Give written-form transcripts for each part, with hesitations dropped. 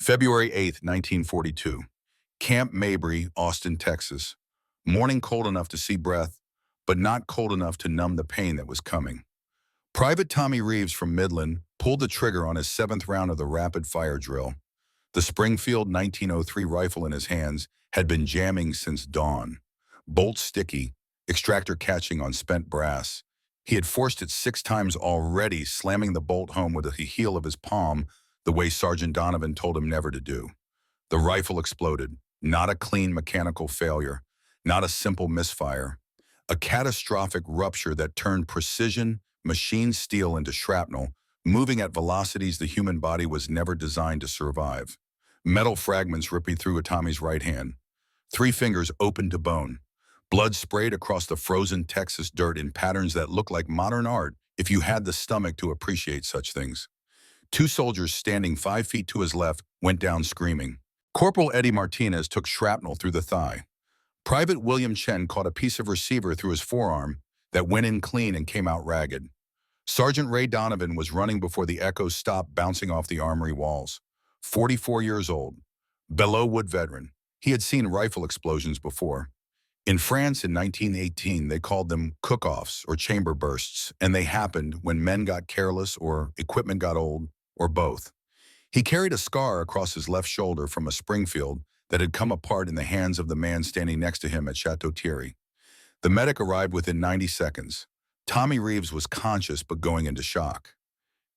February 8th, 1942. Camp Mabry, Austin, Texas. Morning cold enough to see breath, but not cold enough to numb the pain that was coming. Private Tommy Reeves from Midland pulled the trigger on his seventh round of the rapid-fire drill. The Springfield 1903 rifle in his hands had been jamming since dawn. Bolt sticky, extractor catching on spent brass. He had forced it 6 times already, slamming the bolt home with the heel of his palm, the way Sergeant Donovan told him never to do. The rifle exploded, not a clean mechanical failure, not a simple misfire. A catastrophic rupture that turned precision, machine steel into shrapnel, moving at velocities the human body was never designed to survive. Metal fragments ripping through Tommy's right hand. 3 fingers open to bone. Blood sprayed across the frozen Texas dirt in patterns that looked like modern art if you had the stomach to appreciate such things. 2 soldiers standing 5 feet to his left went down screaming. Corporal Eddie Martinez took shrapnel through the thigh. Private William Chen caught a piece of receiver through his forearm that went in clean and came out ragged. Sergeant Ray Donovan was running before the echoes stopped bouncing off the armory walls. 44 years old. Belleau Wood veteran. He had seen rifle explosions before. In France in 1918, they called them cook-offs or chamber bursts, and they happened when men got careless or equipment got old, or both. He carried a scar across his left shoulder from a Springfield that had come apart in the hands of the man standing next to him at Chateau Thierry. The medic arrived within 90 seconds. Tommy Reeves was conscious but going into shock.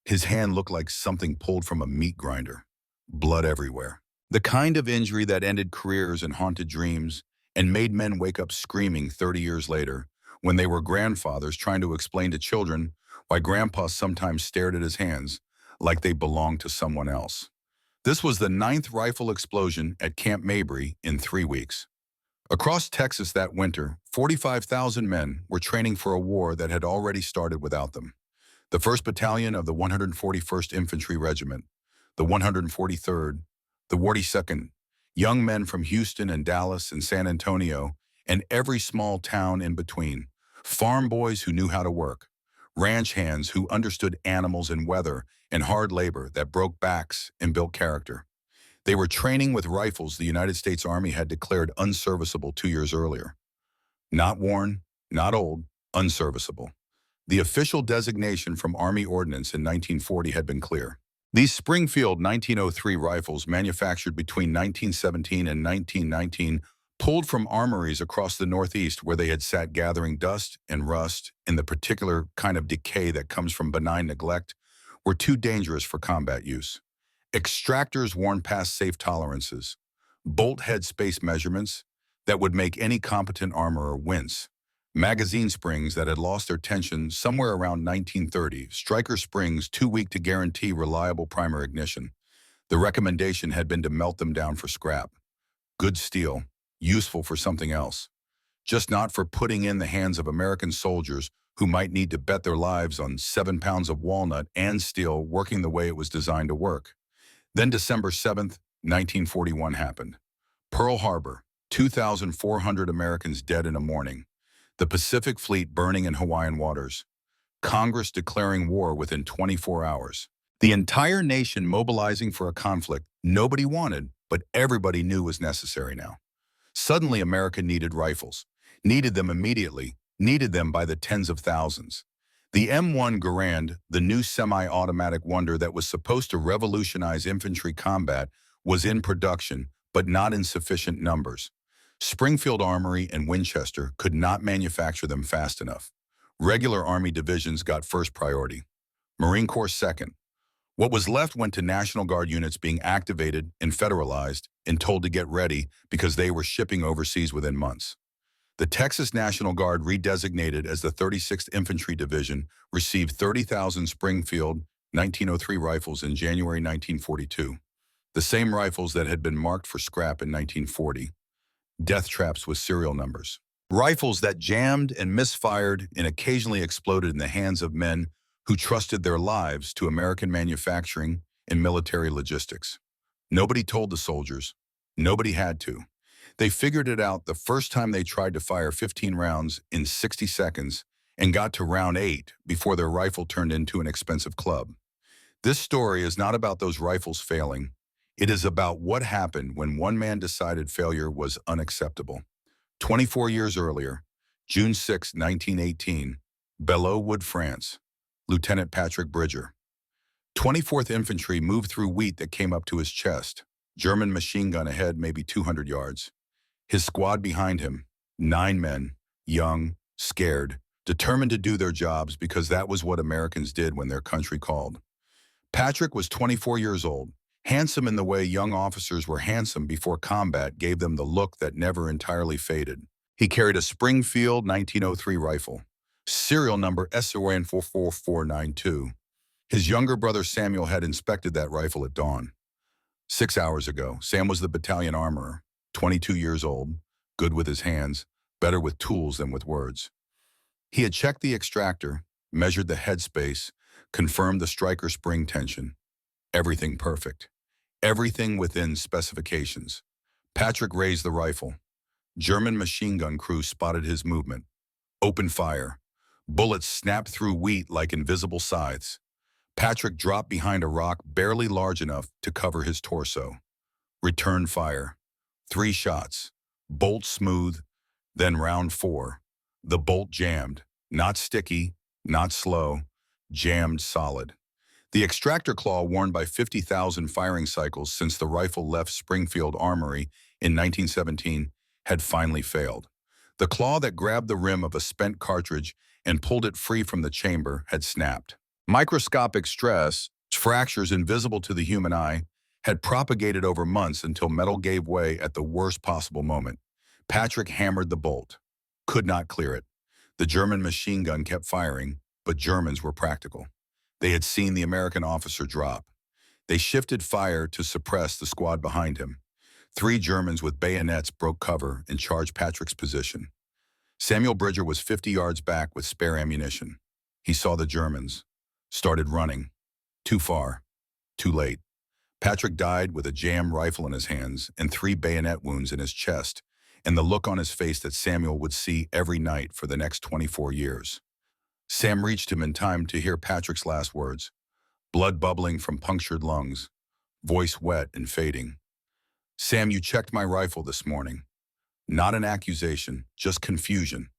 His hand looked like something pulled from a meat grinder. Blood everywhere. The kind of injury that ended careers and haunted dreams and made men wake up screaming 30 years later when they were grandfathers trying to explain to children why grandpa sometimes stared at his hands like they belonged to someone else. This was the 9th rifle explosion at Camp Mabry in 3 weeks. Across Texas that winter, 45,000 men were training for a war that had already started without them. The 1st Battalion of the 141st Infantry Regiment, the 143rd, the 42nd, young men from Houston and Dallas and San Antonio, and every small town in between, farm boys who knew how to work, ranch hands who understood animals and weather and hard labor that broke backs and built character. They were training with rifles the United States Army had declared unserviceable 2 years earlier. Not worn, not old, unserviceable. The official designation from Army Ordnance in 1940 had been clear. These Springfield 1903 rifles, manufactured between 1917 and 1919, pulled from armories across the Northeast where they had sat gathering dust and rust and the particular kind of decay that comes from benign neglect, were too dangerous for combat use. Extractors worn past safe tolerances, bolt head space measurements that would make any competent armorer wince, magazine springs that had lost their tension somewhere around 1930, striker springs too weak to guarantee reliable primer ignition. The recommendation had been to melt them down for scrap. Good steel, useful for something else, just not for putting in the hands of American soldiers who might need to bet their lives on 7 pounds of walnut and steel working the way it was designed to work. Then December 7th, 1941 happened. Pearl Harbor, 2,400 Americans dead in a morning. The Pacific Fleet burning in Hawaiian waters. Congress declaring war within 24 hours. The entire nation mobilizing for a conflict nobody wanted, but everybody knew was necessary now. Suddenly America needed rifles. Needed them immediately. Needed them by the tens of thousands. The M1 Garand, the new semi-automatic wonder that was supposed to revolutionize infantry combat, was in production, but not in sufficient numbers. Springfield Armory and Winchester could not manufacture them fast enough. Regular Army divisions got first priority. Marine Corps second. What was left went to National Guard units being activated and federalized and told to get ready because they were shipping overseas within months. The Texas National Guard, redesignated as the 36th Infantry Division, received 30,000 Springfield 1903 rifles in January 1942, the same rifles that had been marked for scrap in 1940. Death traps with serial numbers. Rifles that jammed and misfired and occasionally exploded in the hands of men who trusted their lives to American manufacturing and military logistics. Nobody told the soldiers. Nobody had to. They figured it out the first time they tried to fire 15 rounds in 60 seconds and got to round 8 before their rifle turned into an expensive club. This story is not about those rifles failing. It is about what happened when one man decided failure was unacceptable. 24 years earlier, June 6, 1918, Belleau-Wood, France, Lieutenant Patrick Bridger. 24th Infantry moved through wheat that came up to his chest. German machine gun ahead, maybe 200 yards. His squad behind him, 9 men, young, scared, determined to do their jobs because that was what Americans did when their country called. Patrick was 24 years old, handsome in the way young officers were handsome before combat gave them the look that never entirely faded. He carried a Springfield 1903 rifle, serial number SON 44492. His younger brother Samuel had inspected that rifle at dawn. 6 hours ago, Sam was the battalion armorer, 22 years old, good with his hands, better with tools than with words. He had checked the extractor, measured the headspace, confirmed the striker spring tension. Everything perfect. Everything within specifications. Patrick raised the rifle. German machine gun crew spotted his movement. Open fire. Bullets snapped through wheat like invisible scythes. Patrick dropped behind a rock barely large enough to cover his torso. Return fire. 3 shots. Bolt smooth. Then round 4. The bolt jammed. Not sticky, not slow. Jammed solid. The extractor claw worn by 50,000 firing cycles since the rifle left Springfield Armory in 1917 had finally failed. The claw that grabbed the rim of a spent cartridge and pulled it free from the chamber had snapped. Microscopic stress, fractures invisible to the human eye, had propagated over months until metal gave way at the worst possible moment. Patrick hammered the bolt. Could not clear it. The German machine gun kept firing, but Germans were practical. They had seen the American officer drop. They shifted fire to suppress the squad behind him. 3 Germans with bayonets broke cover and charged Patrick's position. Samuel Bridger was 50 yards back with spare ammunition. He saw the Germans, started running. Too far, too late. Patrick died with a jammed rifle in his hands and 3 bayonet wounds in his chest, and the look on his face that Samuel would see every night for the next 24 years. Sam reached him in time to hear Patrick's last words, blood bubbling from punctured lungs, voice wet and fading. Sam, you checked my rifle this morning. Not an accusation, just confusion.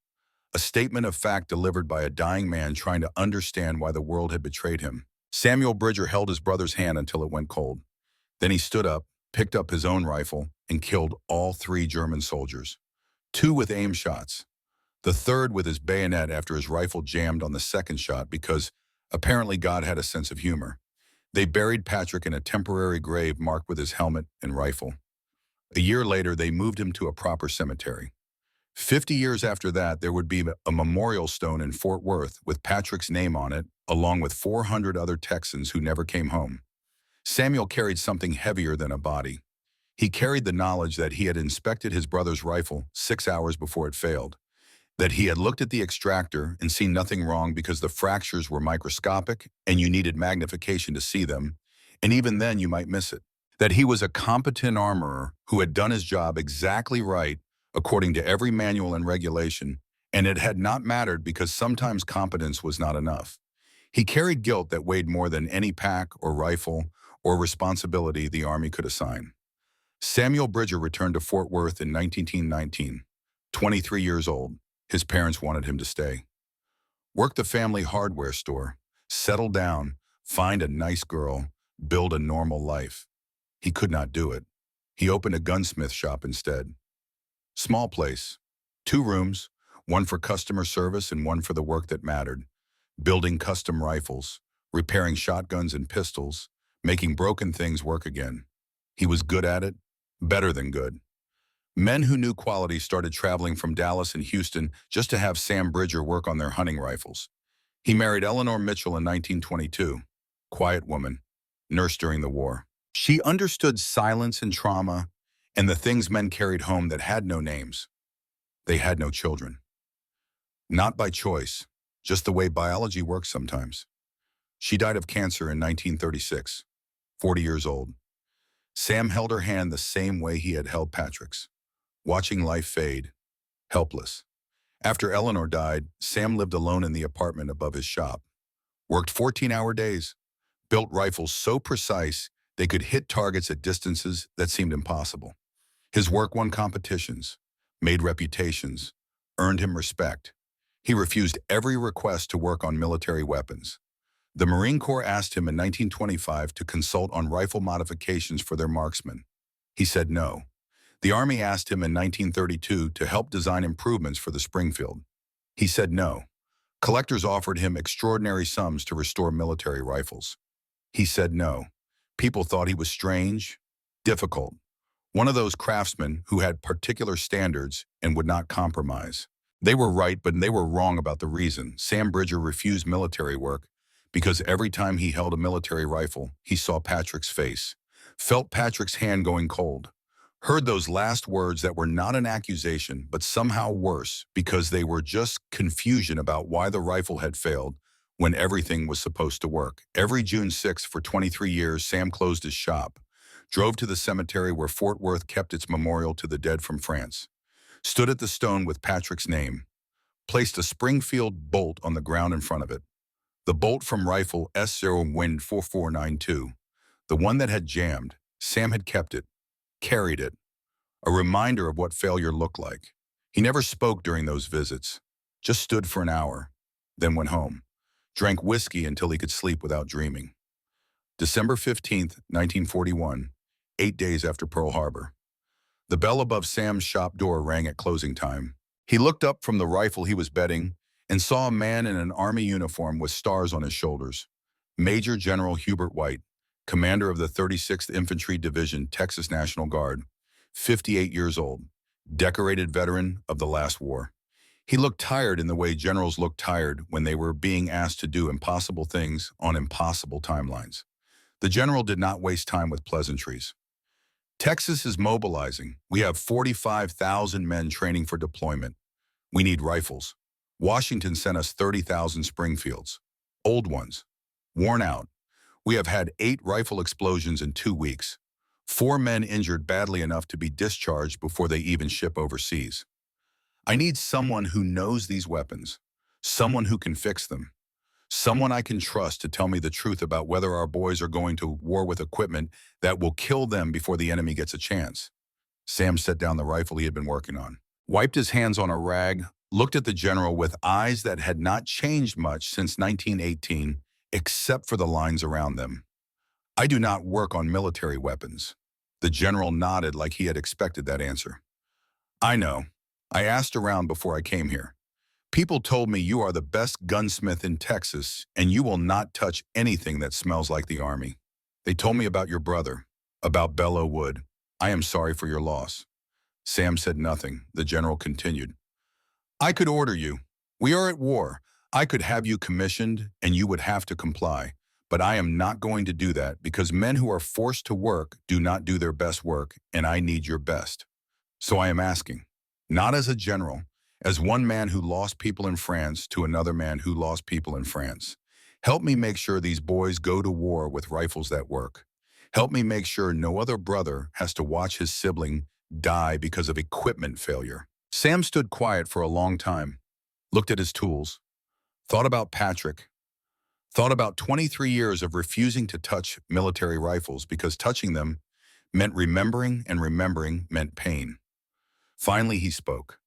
A statement of fact delivered by a dying man trying to understand why the world had betrayed him. Samuel Bridger held his brother's hand until it went cold. Then he stood up, picked up his own rifle, and killed all 3 German soldiers. 2 with aim shots. The 3rd with his bayonet after his rifle jammed on the 2nd shot because apparently God had a sense of humor. They buried Patrick in a temporary grave marked with his helmet and rifle. A year later, they moved him to a proper cemetery. 50 years after that, there would be a memorial stone in Fort Worth with Patrick's name on it, along with 400 other Texans who never came home. Samuel carried something heavier than a body. He carried the knowledge that he had inspected his brother's rifle 6 hours before it failed, that he had looked at the extractor and seen nothing wrong because the fractures were microscopic and you needed magnification to see them, and even then you might miss it. That he was a competent armorer who had done his job exactly right according to every manual and regulation, and it had not mattered because sometimes competence was not enough. He carried guilt that weighed more than any pack or rifle or responsibility the Army could assign. Samuel Bridger returned to Fort Worth in 1919, 23 years old. His parents wanted him to stay. Work the family hardware store, settle down, find a nice girl, build a normal life. He could not do it. He opened a gunsmith shop instead. Small place, 2 rooms, one for customer service and one for the work that mattered. Building custom rifles, repairing shotguns and pistols, making broken things work again. He was good at it, better than good. Men who knew quality started traveling from Dallas and Houston just to have Sam Bridger work on their hunting rifles. He married Eleanor Mitchell in 1922, quiet woman, nurse during the war. She understood silence and trauma and the things men carried home that had no names. They had no children. Not by choice, just the way biology works sometimes. She died of cancer in 1936, 40 years old. Sam held her hand the same way he had held Patrick's, watching life fade, helpless. After Eleanor died, Sam lived alone in the apartment above his shop, worked 14-hour days, built rifles so precise They could hit targets at distances that seemed impossible. His work won competitions, made reputations, earned him respect. He refused every request to work on military weapons. The Marine Corps asked him in 1925 to consult on rifle modifications for their marksmen. He said no. The Army asked him in 1932 to help design improvements for the Springfield. He said no. Collectors offered him extraordinary sums to restore military rifles. He said no. People thought he was strange, difficult, one of those craftsmen who had particular standards and would not compromise. They were right, but they were wrong about the reason. Sam Bridger refused military work because every time he held a military rifle, he saw Patrick's face, felt Patrick's hand going cold, heard those last words that were not an accusation, but somehow worse because they were just confusion about why the rifle had failed when everything was supposed to work. Every June 6th for 23 years, Sam closed his shop, drove to the cemetery where Fort Worth kept its memorial to the dead from France, stood at the stone with Patrick's name, placed a Springfield bolt on the ground in front of it. The bolt from rifle S0-WII-4492, the one that had jammed. Sam had kept it, carried it, a reminder of what failure looked like. He never spoke during those visits, just stood for an hour, then went home, drank whiskey until he could sleep without dreaming. December 15th, 1941, 8 days after Pearl Harbor. The bell above Sam's shop door rang at closing time. He looked up from the rifle he was bedding and saw a man in an Army uniform with stars on his shoulders. Major General Hubert White, commander of the 36th Infantry Division, Texas National Guard, 58 years old, decorated veteran of the last war. He looked tired in the way generals look tired when they were being asked to do impossible things on impossible timelines. The general did not waste time with pleasantries. Texas is mobilizing. We have 45,000 men training for deployment. We need rifles. Washington sent us 30,000 Springfields. Old ones. Worn out. We have had 8 rifle explosions in 2 weeks. 4 men injured badly enough to be discharged before they even ship overseas. I need someone who knows these weapons. Someone who can fix them. Someone I can trust to tell me the truth about whether our boys are going to war with equipment that will kill them before the enemy gets a chance. Sam set down the rifle he had been working on, wiped his hands on a rag, looked at the general with eyes that had not changed much since 1918, except for the lines around them. I do not work on military weapons. The general nodded like he had expected that answer. I know. I asked around before I came here. People told me you are the best gunsmith in Texas and you will not touch anything that smells like the Army. They told me about your brother, about Belleau Wood. I am sorry for your loss. Sam said nothing. The general continued. I could order you. We are at war. I could have you commissioned and you would have to comply. But I am not going to do that because men who are forced to work do not do their best work and I need your best. So I am asking, not as a general, as one man who lost people in France to another man who lost people in France. Help me make sure these boys go to war with rifles that work. Help me make sure no other brother has to watch his sibling die because of equipment failure. Sam stood quiet for a long time, looked at his tools, thought about Patrick, thought about 23 years of refusing to touch military rifles because touching them meant remembering and remembering meant pain. Finally, he spoke.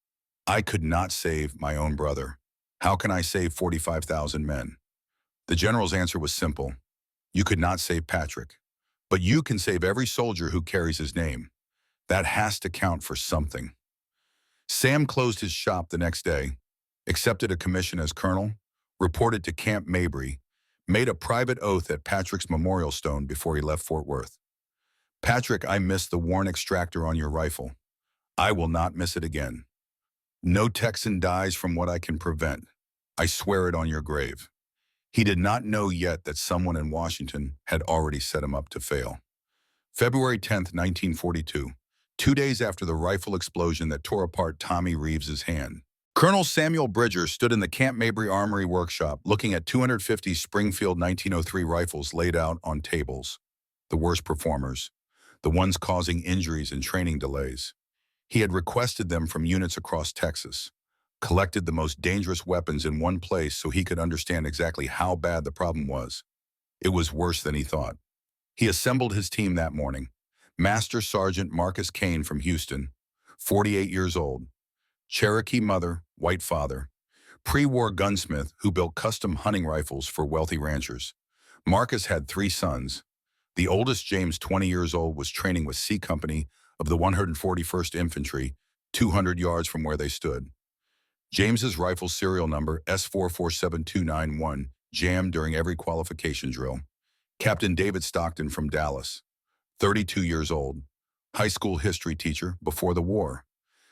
I could not save my own brother. How can I save 45,000 men? The general's answer was simple. You could not save Patrick, but you can save every soldier who carries his name. That has to count for something. Sam closed his shop the next day, accepted a commission as colonel, reported to Camp Mabry, made a private oath at Patrick's memorial stone before he left Fort Worth. Patrick, I missed the worn extractor on your rifle. I will not miss it again. No Texan dies from what I can prevent. I swear it on your grave. He did not know yet that someone in Washington had already set him up to fail. February 10th, 1942, 2 days after the rifle explosion that tore apart Tommy Reeves's hand. Colonel Samuel Bridger stood in the Camp Mabry Armory workshop looking at 250 Springfield 1903 rifles laid out on tables. The worst performers, the ones causing injuries and training delays. He had requested them from units across Texas, collected the most dangerous weapons in one place so he could understand exactly how bad the problem was. It was worse than he thought. He assembled his team that morning. Master Sergeant Marcus Kane from Houston, 48 years old. Cherokee mother, white father. Pre-war gunsmith who built custom hunting rifles for wealthy ranchers. Marcus had 3 sons. The oldest, James, 20 years old, was training with C Company of the 141st Infantry, 200 yards from where they stood. James's rifle serial number S447291 jammed during every qualification drill. Captain David Stockton from Dallas, 32 years old, high school history teacher before the war.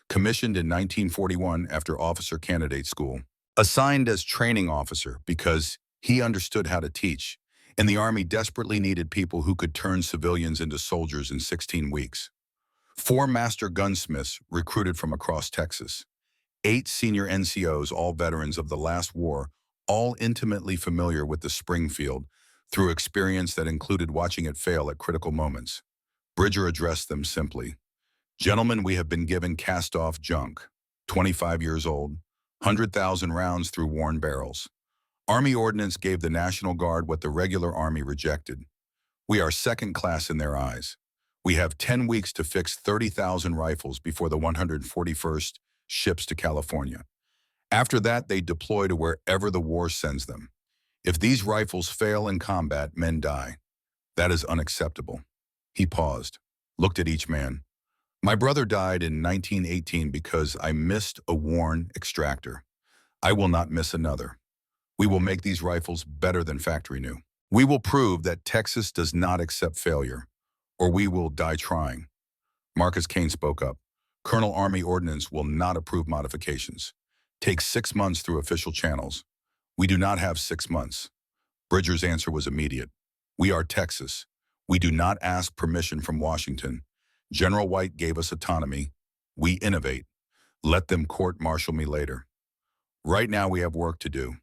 Commissioned in 1941 after officer candidate school. Assigned as training officer because he understood how to teach, and the Army desperately needed people who could turn civilians into soldiers in 16 weeks. 4 master gunsmiths recruited from across Texas. 8 senior NCOs, all veterans of the last war, all intimately familiar with the Springfield through experience that included watching it fail at critical moments. Bridger addressed them simply. Gentlemen, we have been given cast-off junk, 25 years old, 100,000 rounds through worn barrels. Army ordnance gave the National Guard what the regular Army rejected. We are second class in their eyes. We have 10 weeks to fix 30,000 rifles before the 141st ships to California. After that, they deploy to wherever the war sends them. If these rifles fail in combat, men die. That is unacceptable. He paused, looked at each man. My brother died in 1918 because I missed a worn extractor. I will not miss another. We will make these rifles better than factory new. We will prove that Texas does not accept failure, or we will die trying. Marcus Kane spoke up. Colonel Army Ordnance will not approve modifications. Take 6 months through official channels. We do not have 6 months. Bridger's answer was immediate. We are Texas. We do not ask permission from Washington. General White gave us autonomy. We innovate. Let them court-martial me later. Right now we have work to do.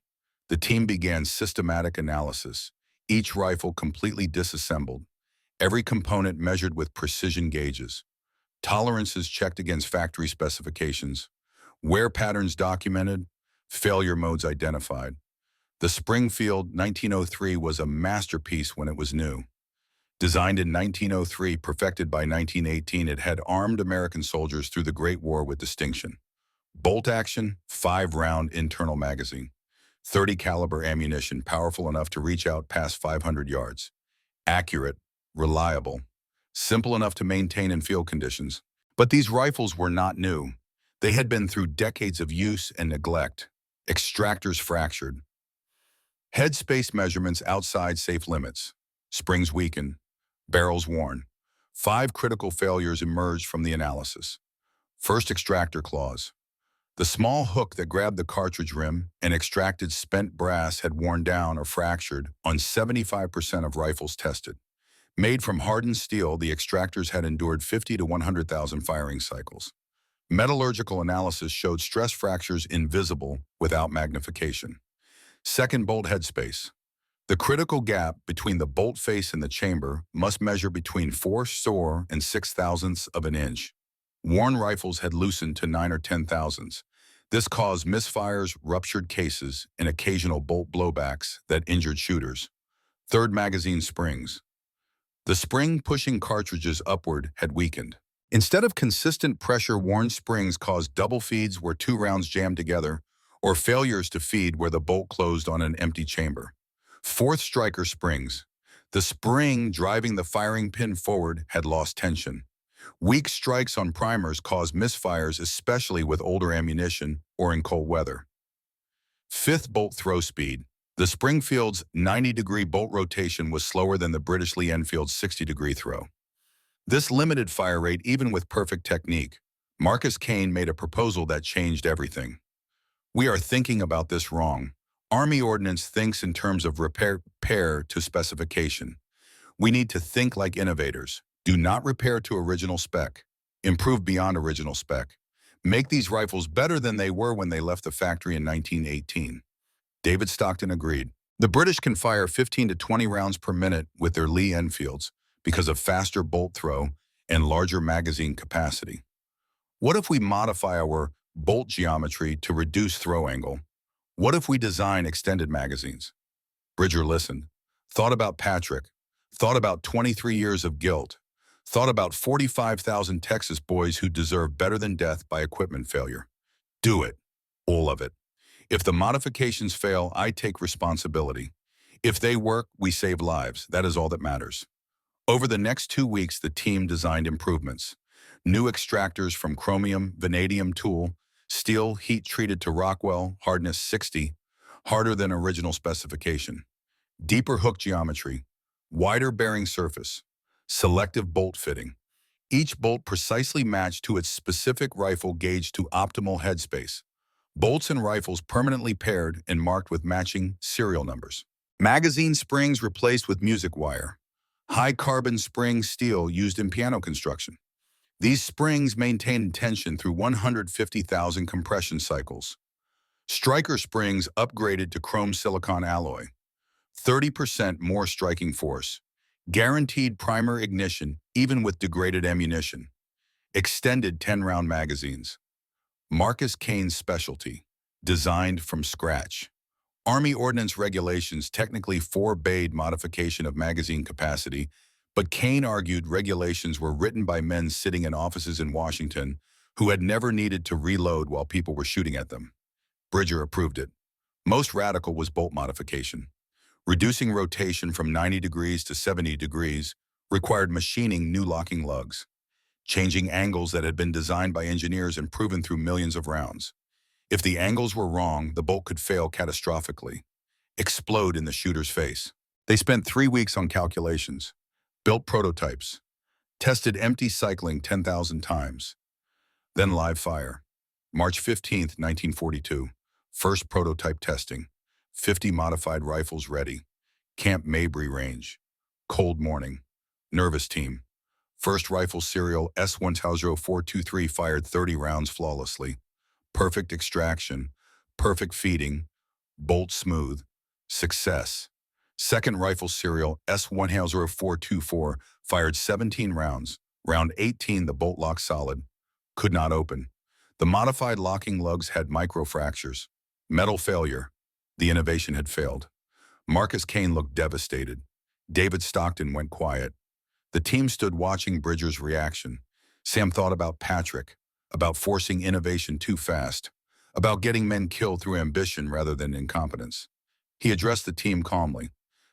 The team began systematic analysis, each rifle completely disassembled, every component measured with precision gauges, tolerances checked against factory specifications, wear patterns documented, failure modes identified. The Springfield 1903 was a masterpiece when it was new. Designed in 1903, perfected by 1918, it had armed American soldiers through the Great War with distinction. Bolt action, 5-round internal magazine, 30 caliber ammunition powerful enough to reach out past 500 yards. Accurate, reliable, simple enough to maintain in field conditions. But these rifles were not new. They had been through decades of use and neglect. Extractors fractured. Headspace measurements outside safe limits. Springs weakened. Barrels worn. 5 critical failures emerged from the analysis. First, extractor claws. The small hook that grabbed the cartridge rim and extracted spent brass had worn down or fractured on 75% of rifles tested. Made from hardened steel, the extractors had endured 50 to 100,000 firing cycles. Metallurgical analysis showed stress fractures invisible without magnification. Second, bolt headspace. The critical gap between the bolt face and the chamber must measure between 4 and 6 thousandths of an inch. Worn rifles had loosened to 9 or 10 thousandths. This caused misfires, ruptured cases, and occasional bolt blowbacks that injured shooters. Third, magazine springs. The spring pushing cartridges upward had weakened. Instead of consistent pressure, worn springs caused double feeds where 2 rounds jammed together, or failures to feed where the bolt closed on an empty chamber. Fourth, striker springs. The spring driving the firing pin forward had lost tension. Weak strikes on primers caused misfires, especially with older ammunition or in cold weather. Fifth, bolt throw speed. The Springfield's 90-degree bolt rotation was slower than the British Lee-Enfield's 60-degree throw. This limited fire rate even with perfect technique. Marcus Kane made a proposal that changed everything. We are thinking about this wrong. Army Ordnance thinks in terms of repair to specification. We need to think like innovators. Do not repair to original spec. Improve beyond original spec. Make these rifles better than they were when they left the factory in 1918. David Stockton agreed. The British can fire 15 to 20 rounds per minute with their Lee-Enfields because of faster bolt throw and larger magazine capacity. What if we modify our bolt geometry to reduce throw angle? What if we design extended magazines? Bridger listened, thought about Patrick, Thought about 23 years of guilt. Thought about 45,000 Texas boys who deserve better than death by equipment failure. Do it. All of it. If the modifications fail, I take responsibility. If they work, we save lives. That is all that matters. Over the next 2 weeks, the team designed improvements. New extractors from chromium, vanadium tool, steel heat-treated to Rockwell, hardness 60, harder than original specification. Deeper hook geometry, wider bearing surface, selective bolt fitting. Each bolt precisely matched to its specific rifle gauged to optimal headspace. Bolts and rifles permanently paired and marked with matching serial numbers. Magazine springs replaced with music wire. High-carbon spring steel used in piano construction. These springs maintain tension through 150,000 compression cycles. Striker springs upgraded to chrome silicon alloy. 30% more striking force. Guaranteed primer ignition even with degraded ammunition. Extended 10-round magazines. Marcus Kane's specialty. Designed from scratch. Army Ordnance Regulations technically forbade modification of magazine capacity, but Kane argued regulations were written by men sitting in offices in Washington who had never needed to reload while people were shooting at them. Bridger approved it. Most radical was bolt modification. Reducing rotation from 90 degrees to 70 degrees required machining new locking lugs, changing angles that had been designed by engineers and proven through millions of rounds. If the angles were wrong, the bolt could fail catastrophically, explode in the shooter's face. They spent 3 weeks on calculations, built prototypes, tested empty cycling 10,000 times. Then live fire. March 15, 1942, first prototype testing, 50 modified rifles ready. Camp Mabry range. Cold morning. Nervous team. First rifle serial S100423 fired 30 rounds flawlessly. Perfect extraction, perfect feeding, bolt smooth, success. Second rifle serial S100424 fired 17 rounds, round 18 the bolt locked solid, could not open. The modified locking lugs had microfractures, metal failure. The innovation had failed. Marcus Kane looked devastated. David Stockton went quiet. The team stood watching Bridger's reaction. Sam thought about Patrick, about forcing innovation too fast, about getting men killed through ambition rather than incompetence. He addressed the team calmly.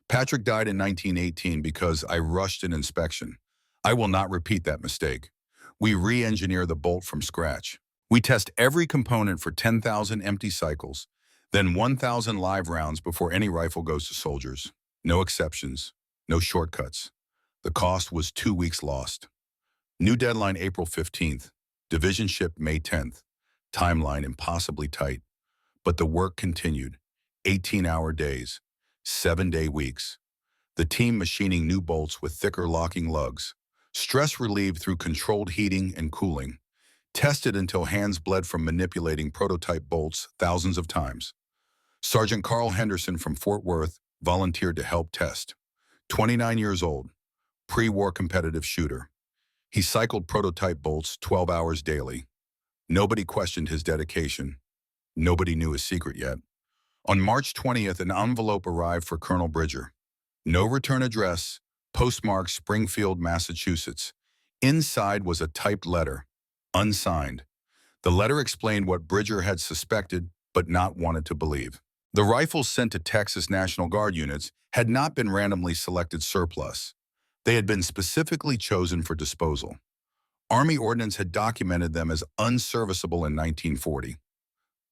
Patrick died in 1918 because I rushed an inspection. I will not repeat that mistake. We re-engineer the bolt from scratch. We test every component for 10,000 empty cycles, then 1,000 live rounds before any rifle goes to soldiers. No exceptions, no shortcuts. The cost was 2 weeks lost. New deadline April 15th. Division ship May 10th. Timeline impossibly tight. But the work continued. 18-hour days. 7-day weeks. The team machining new bolts with thicker locking lugs. Stress relieved through controlled heating and cooling. Tested until hands bled from manipulating prototype bolts thousands of times. Sergeant Carl Henderson from Fort Worth volunteered to help test. 29 years old. Pre-war competitive shooter. He cycled prototype bolts 12 hours daily. Nobody questioned his dedication. Nobody knew his secret yet. On March 20th, an envelope arrived for Colonel Bridger. No return address, postmarked Springfield, Massachusetts. Inside was a typed letter, unsigned. The letter explained what Bridger had suspected but not wanted to believe. The rifles sent to Texas National Guard units had not been randomly selected surplus. They had been specifically chosen for disposal. Army Ordnance had documented them as unserviceable in 1940.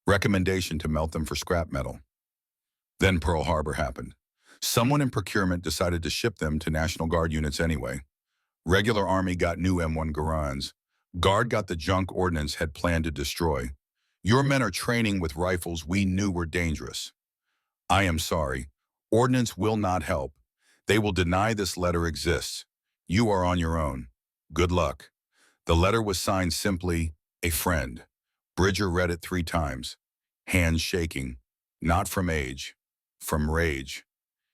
Recommendation to melt them for scrap metal. Then Pearl Harbor happened. Someone in procurement decided to ship them to National Guard units anyway. Regular Army got new M1 Garans. Guard got the junk Ordnance had planned to destroy. Your men are training with rifles we knew were dangerous. I am sorry. Ordnance will not help. They will deny this letter exists. You are on your own. Good luck. The letter was signed simply, a friend. Bridger read it 3 times. Hands shaking. Not from age, from rage.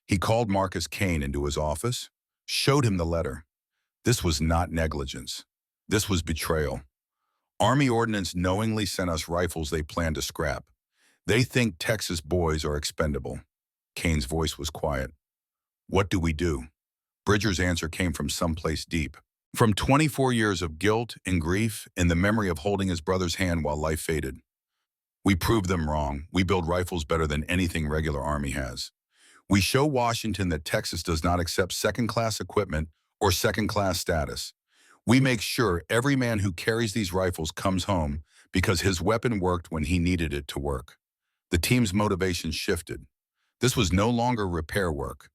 He called Marcus Kane into his office, showed him the letter. This was not negligence. This was betrayal. Army Ordnance knowingly sent us rifles they plan to scrap. They think Texas boys are expendable. Kane's voice was quiet. What do we do? Bridger's answer came from someplace deep. From 24 years of guilt and grief in the memory of holding his brother's hand while life faded. We proved them wrong. We build rifles better than anything regular Army has. We show Washington that Texas does not accept second-class equipment or second-class status. We make sure every man who carries these rifles comes home because his weapon worked when he needed it to work. The team's motivation shifted. This was no longer repair work.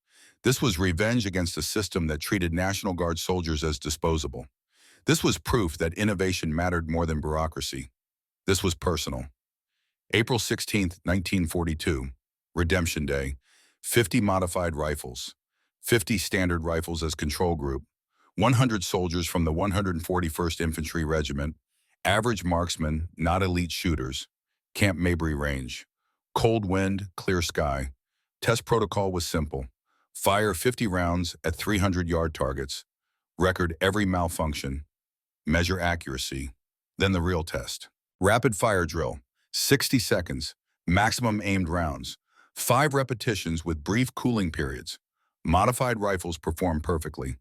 This was revenge against a system that treated National Guard soldiers as disposable. This was proof that innovation mattered more than bureaucracy. This was personal. April 16, 1942, Redemption Day, 50 modified rifles, 50 standard rifles as control group, 100 soldiers from the 141st Infantry Regiment, average marksmen, not elite shooters, Camp Mabry Range. Cold wind, clear sky. Test protocol was simple. Fire 50 rounds at 300-yard targets. Record every malfunction. Measure accuracy. Then the real test. Rapid fire drill. 60 seconds. Maximum aimed rounds. 5 repetitions with brief cooling periods. Modified rifles perform perfectly.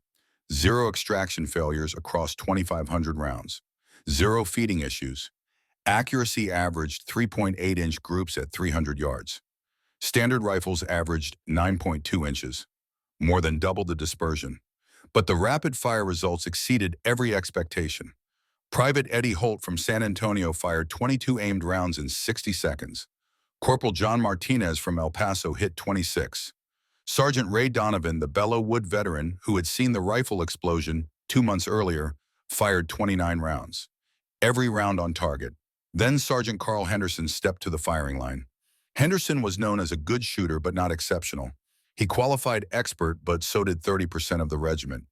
0 extraction failures across 2,500 rounds. 0 feeding issues. Accuracy averaged 3.8-inch groups at 300 yards. Standard rifles averaged 9.2 inches, more than double the dispersion. But the rapid-fire results exceeded every expectation. Private Eddie Holt from San Antonio fired 22 aimed rounds in 60 seconds. Corporal John Martinez from El Paso hit 26. Sergeant Ray Donovan, the Belleau Wood veteran who had seen the rifle explosion 2 months earlier, fired 29 rounds. Every round on target. Then Sergeant Carl Henderson stepped to the firing line. Henderson was known as a good shooter but not exceptional. He qualified expert, but so did 30% of the regiment.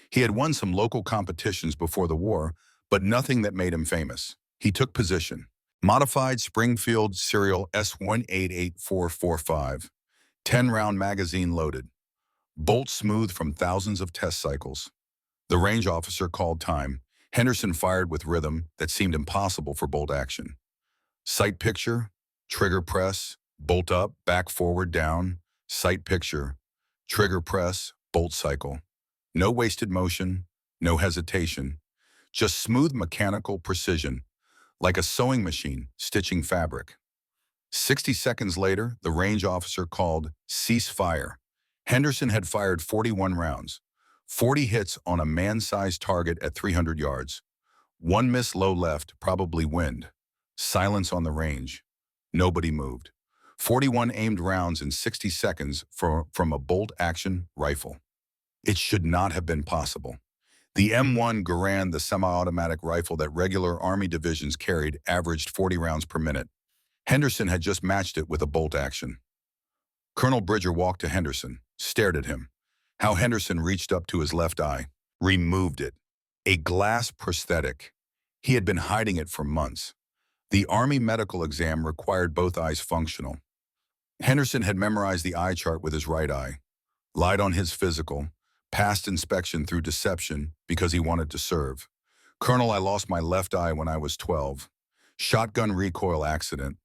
He had won some local competitions before the war, but nothing that made him famous. He took position. Modified Springfield serial S188445. 10-round magazine loaded. Bolt smooth from thousands of test cycles. The range officer called time. Henderson fired with rhythm that seemed impossible for bolt action. Sight picture, trigger press, bolt up, back, forward, down, sight picture, trigger press, bolt cycle. No wasted motion, no hesitation, just smooth mechanical precision, like a sewing machine stitching fabric. 60 seconds later, the range officer called cease fire. Henderson had fired 41 rounds, 40 hits on a man-sized target at 300 yards. 1 miss low left, probably wind. Silence on the range. Nobody moved. 41 aimed rounds in 60 seconds from a bolt-action rifle. It should not have been possible. The M1 Garand, the semi-automatic rifle that regular Army divisions carried, averaged 40 rounds per minute. Henderson had just matched it with a bolt action. Colonel Bridger walked to Henderson, stared at him. How Henderson reached up to his left eye, removed it. A glass prosthetic. He had been hiding it for months. The Army medical exam required both eyes functional. Henderson had memorized the eye chart with his right eye, lied on his physical, passed inspection through deception because he wanted to serve. Colonel, I lost my left eye when I was 12. Shotgun recoil accident.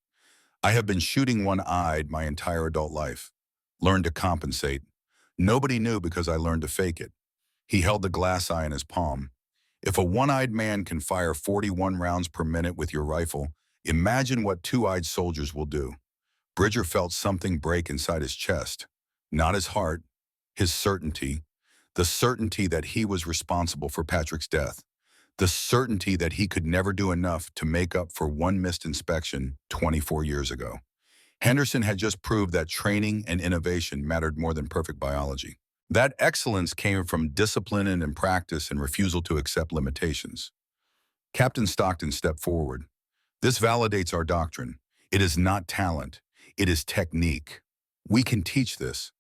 I have been shooting one-eyed my entire adult life. Learned to compensate. Nobody knew because I learned to fake it. He held the glass eye in his palm. If a one-eyed man can fire 41 rounds per minute with your rifle, imagine what two-eyed soldiers will do. Bridger felt something break inside his chest. Not his heart, his certainty. The certainty that he was responsible for Patrick's death. The certainty that he could never do enough to make up for one missed inspection 24 years ago. Henderson had just proved that training and innovation mattered more than perfect biology. That excellence came from discipline and practice and refusal to accept limitations. Captain Stockton stepped forward. This validates our doctrine. It is not talent. It is technique. We can teach this.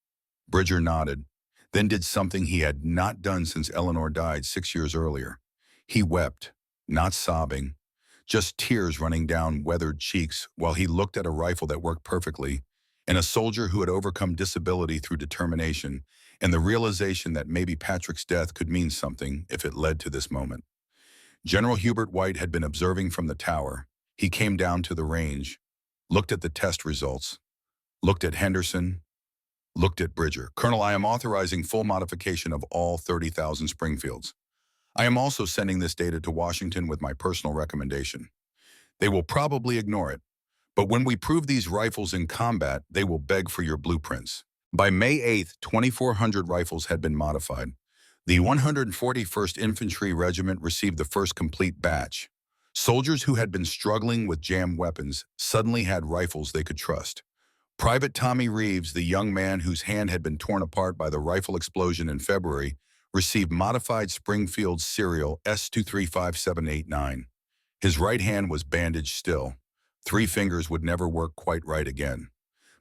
Bridger nodded, then did something he had not done since Eleanor died 6 years earlier. He wept, not sobbing, just tears running down weathered cheeks while he looked at a rifle that worked perfectly and a soldier who had overcome disability through determination and the realization that maybe Patrick's death could mean something if it led to this moment. General Hubert White had been observing from the tower. He came down to the range, looked at the test results, looked at Henderson, looked at Bridger. Colonel, I am authorizing full modification of all 30,000 Springfields. I am also sending this data to Washington with my personal recommendation. They will probably ignore it, but when we prove these rifles in combat, they will beg for your blueprints. By May 8th, 2,400 rifles had been modified. The 141st Infantry Regiment received the first complete batch. Soldiers who had been struggling with jammed weapons suddenly had rifles they could trust. Private Tommy Reeves, the young man whose hand had been torn apart by the rifle explosion in February, received modified Springfield serial S235789. His right hand was bandaged still. 3 fingers would never work quite right again.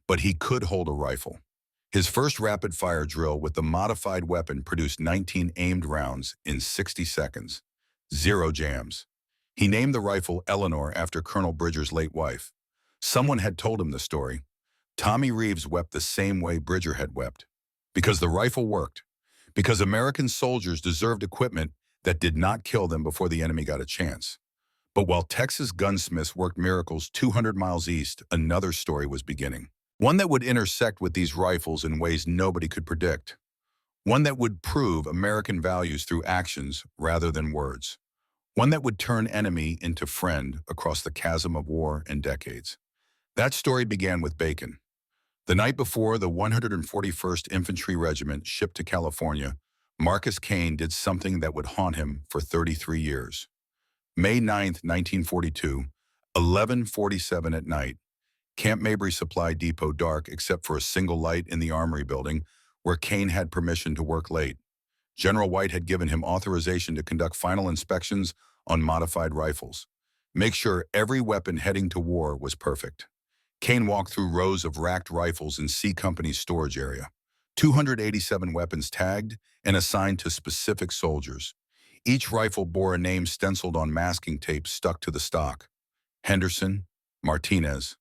But he could hold a rifle. His first rapid-fire drill with the modified weapon produced 19 aimed rounds in 60 seconds. 0 jams. He named the rifle Eleanor after Colonel Bridger's late wife. Someone had told him the story. Tommy Reeves wept the same way Bridger had wept. Because the rifle worked. Because American soldiers deserved equipment that did not kill them before the enemy got a chance. But while Texas gunsmiths worked miracles 200 miles east, another story was beginning. One that would intersect with these rifles in ways nobody could predict. One that would prove American values through actions rather than words. One that would turn enemy into friend across the chasm of war and decades. That story began with Bacon. The night before the 141st Infantry Regiment shipped to California, Marcus Kane did something that would haunt him for 33 years. May 9, 1942, 11:47 at night. Camp Mabry Supply Depot dark except for a single light in the Armory building where Kane had permission to work late. General White had given him authorization to conduct final inspections on modified rifles. Make sure every weapon heading to war was perfect. Kane walked through rows of racked rifles in C Company's storage area. 287 weapons tagged and assigned to specific soldiers. Each rifle bore a name stenciled on masking tape stuck to the stock. Henderson, Martinez,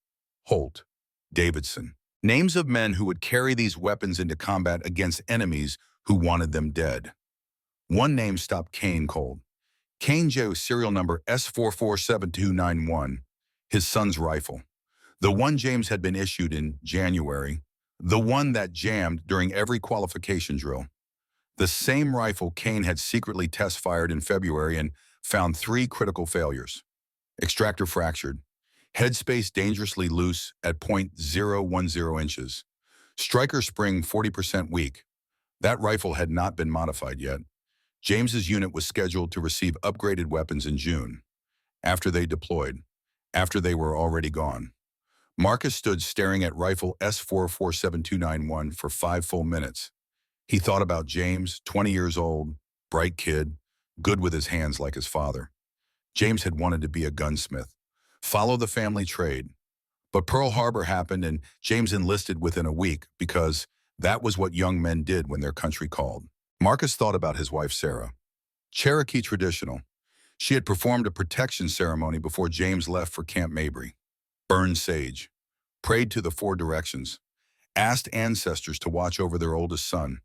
Holt, Davidson. Names of men who would carry these weapons into combat against enemies who wanted them dead. One name stopped Kane cold. Kane Joe, serial number S447291, his son's rifle. The one James had been issued in January, the one that jammed during every qualification drill. The same rifle Kane had secretly test-fired in February and found 3 critical failures. Extractor fractured. Headspace dangerously loose at .010 inches. Striker spring 40% weak. That rifle had not been modified yet. James's unit was scheduled to receive upgraded weapons in June. After they deployed. After they were already gone. Marcus stood staring at rifle S447291 for 5 full minutes. He thought about James, 20 years old, bright kid, good with his hands like his father. James had wanted to be a gunsmith, follow the family trade. But Pearl Harbor happened and James enlisted within a week because that was what young men did when their country called. Marcus thought about his wife, Sarah. Cherokee traditional. She had performed a protection ceremony before James left for Camp Mabry. Burned sage. Prayed to the 4 directions. Asked ancestors to watch over their oldest son.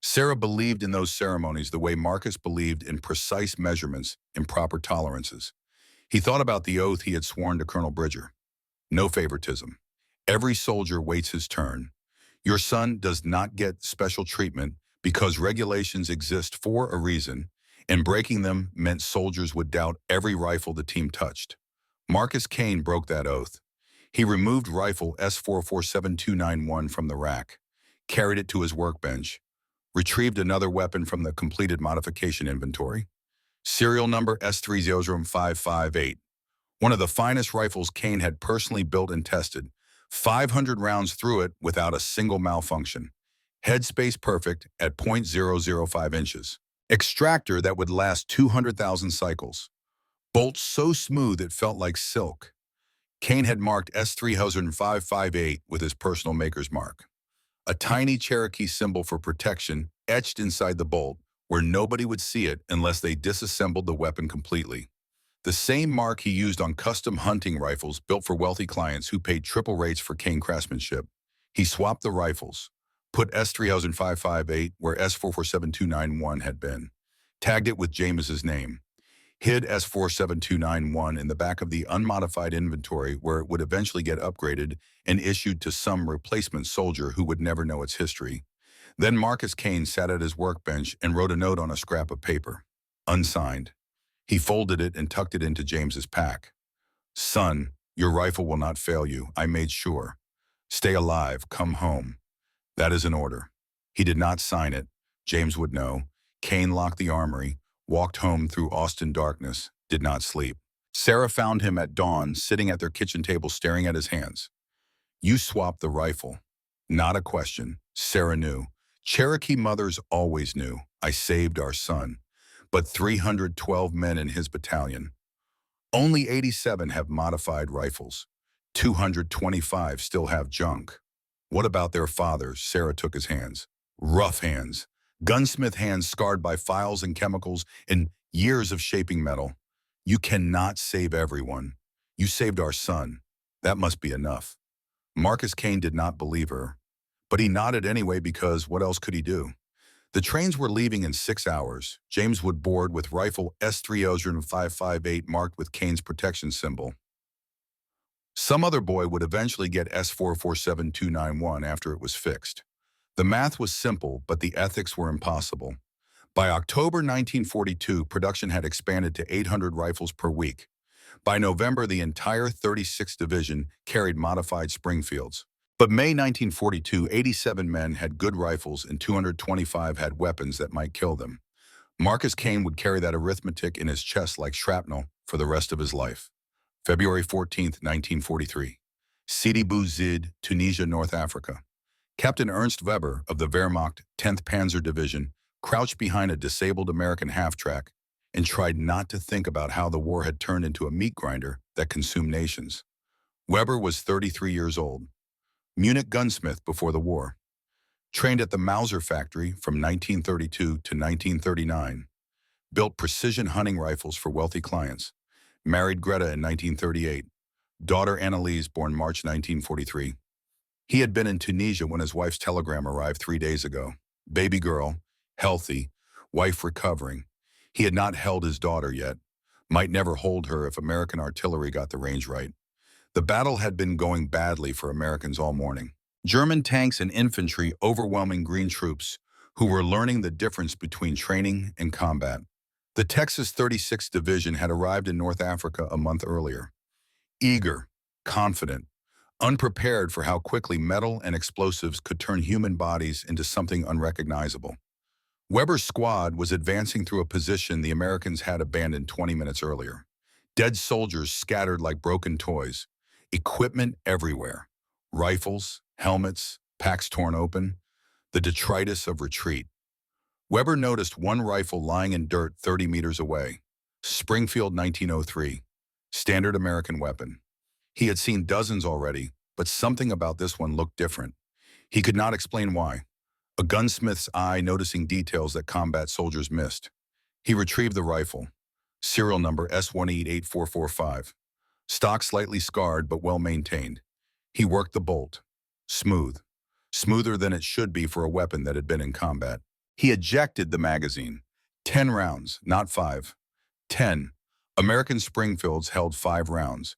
Sarah believed in those ceremonies the way Marcus believed in precise measurements and proper tolerances. He thought about the oath he had sworn to Colonel Bridger. No favoritism. Every soldier waits his turn. Your son does not get special treatment because regulations exist for a reason, and breaking them meant soldiers would doubt every rifle the team touched. Marcus Kane broke that oath. He removed rifle S447291 from the rack, carried it to his workbench, retrieved another weapon from the completed modification inventory, serial number S300558, one of the finest rifles Kane had personally built and tested, 500 rounds through it without a single malfunction, headspace perfect at .005 inches, extractor that would last 200,000 cycles, bolts so smooth it felt like silk. Kane had marked S300558 with his personal maker's mark. A tiny Cherokee symbol for protection etched inside the bolt where nobody would see it unless they disassembled the weapon completely. The same mark he used on custom hunting rifles built for wealthy clients who paid triple rates for Kane craftsmanship. He swapped the rifles, put S300558 where S447291 had been, tagged it with James's name. hid S47291 in the back of the unmodified inventory where it would eventually get upgraded and issued to some replacement soldier who would never know its history. Then Marcus Kane sat at his workbench and wrote a note on a scrap of paper. Unsigned. He folded it and tucked it into James's pack. Son, your rifle will not fail you, I made sure. Stay alive, come home. That is an order. He did not sign it. James would know. Kane locked the armory, walked home through Austin darkness, did not sleep. Sarah found him at dawn, sitting at their kitchen table staring at his hands. You swapped the rifle. Not a question. Sarah knew. Cherokee mothers always knew. I saved our son. But 312 men in his battalion. Only 87 have modified rifles. 225 still have junk. What about their fathers? Sarah took his hands. Rough hands. Gunsmith hands scarred by files and chemicals and years of shaping metal. You cannot save everyone. You saved our son. That must be enough. Marcus Kane did not believe her. But he nodded anyway because what else could he do? The trains were leaving in 6 hours. James would board with rifle S30558 marked with Kane's protection symbol. Some other boy would eventually get S447291 after it was fixed. The math was simple, but the ethics were impossible. By October 1942, production had expanded to 800 rifles per week. By November, the entire 36th Division carried modified Springfields. But May 1942, 87 men had good rifles and 225 had weapons that might kill them. Marcus Kane would carry that arithmetic in his chest like shrapnel for the rest of his life. February 14, 1943. Sidi Bou Zid, Tunisia, North Africa. Captain Ernst Weber of the Wehrmacht 10th Panzer Division crouched behind a disabled American half-track and tried not to think about how the war had turned into a meat grinder that consumed nations. Weber was 33 years old. Munich gunsmith before the war. Trained at the Mauser factory from 1932 to 1939. Built precision hunting rifles for wealthy clients. Married Greta in 1938. Daughter Annalise born March 1943. He had been in Tunisia when his wife's telegram arrived 3 days ago. Baby girl, healthy, wife recovering. He had not held his daughter yet. Might never hold her if American artillery got the range right. The battle had been going badly for Americans all morning. German tanks and infantry overwhelming green troops who were learning the difference between training and combat. The Texas 36th Division had arrived in North Africa a month earlier. Eager, confident, unprepared for how quickly metal and explosives could turn human bodies into something unrecognizable. Weber's squad was advancing through a position the Americans had abandoned 20 minutes earlier. Dead soldiers scattered like broken toys. Equipment everywhere. Rifles, helmets, packs torn open. The detritus of retreat. Weber noticed one rifle lying in dirt 30 meters away. Springfield 1903. Standard American weapon. He had seen dozens already, but something about this one looked different. He could not explain why. A gunsmith's eye noticing details that combat soldiers missed. He retrieved the rifle. Serial number S188445. Stock slightly scarred but well maintained. He worked the bolt. Smooth. Smoother than it should be for a weapon that had been in combat. He ejected the magazine. 10 rounds, not 5. 10. American Springfields held 5 rounds.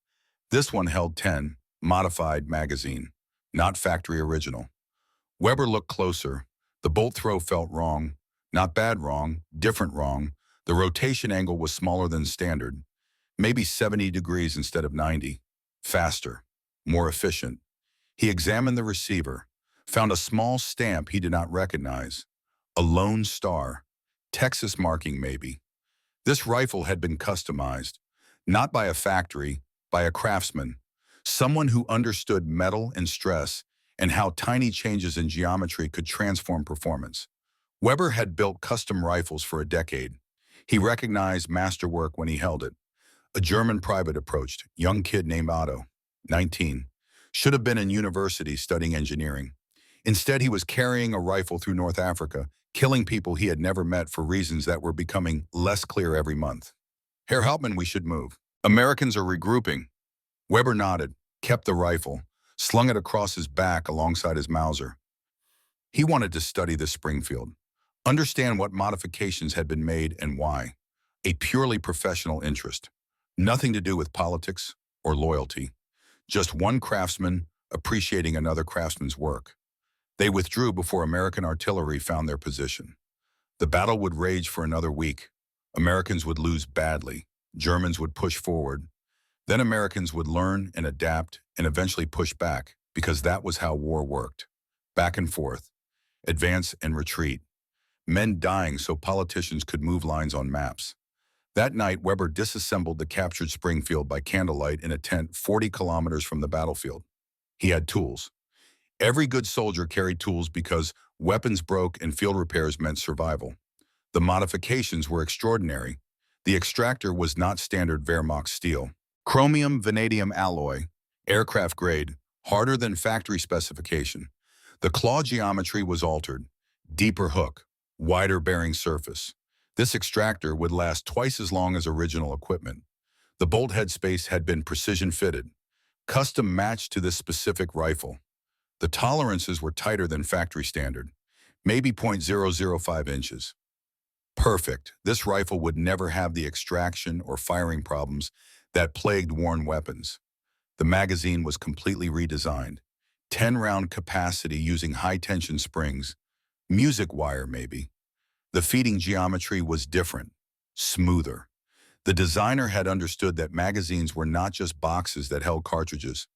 This one held 10, modified magazine, not factory original. Weber looked closer. The bolt throw felt wrong. Not bad wrong, different wrong. The rotation angle was smaller than standard. Maybe 70 degrees instead of 90. Faster, more efficient. He examined the receiver, found a small stamp he did not recognize. A Lone Star. Texas marking maybe. This rifle had been customized, not by a factory, by a craftsman, someone who understood metal and stress and how tiny changes in geometry could transform performance. Weber had built custom rifles for a decade. He recognized masterwork when he held it. A German private approached, young kid named Otto, 19. Should have been in university studying engineering. Instead, he was carrying a rifle through North Africa, killing people he had never met for reasons that were becoming less clear every month. Herr Hauptmann, we should move. Americans are regrouping. Weber nodded, kept the rifle, slung it across his back alongside his Mauser. He wanted to study the Springfield, understand what modifications had been made and why. a purely professional interest. Nothing to do with politics or loyalty. Just one craftsman appreciating another craftsman's work. They withdrew before American artillery found their position. The battle would rage for another week. Americans would lose badly. Germans would push forward. Then Americans would learn and adapt and eventually push back, because that was how war worked. Back and forth, advance and retreat. Men dying so politicians could move lines on maps. That night, Weber disassembled the captured Springfield by candlelight in a tent 40 kilometers from the battlefield. He had tools. Every good soldier carried tools because weapons broke and field repairs meant survival. The modifications were extraordinary. The extractor was not standard Wehrmacht steel. Chromium vanadium alloy, aircraft grade, harder than factory specification. The claw geometry was altered. Deeper hook, wider bearing surface. This extractor would last twice as long as original equipment. The bolt head space had been precision fitted, custom matched to this specific rifle. The tolerances were tighter than factory standard, maybe 0.005 inches. Perfect. This rifle would never have the extraction or firing problems that plagued worn weapons. The magazine was completely redesigned. 10-round capacity using high-tension springs. Music wire, maybe. The feeding geometry was different, smoother. The designer had understood that magazines were not just boxes that held cartridges.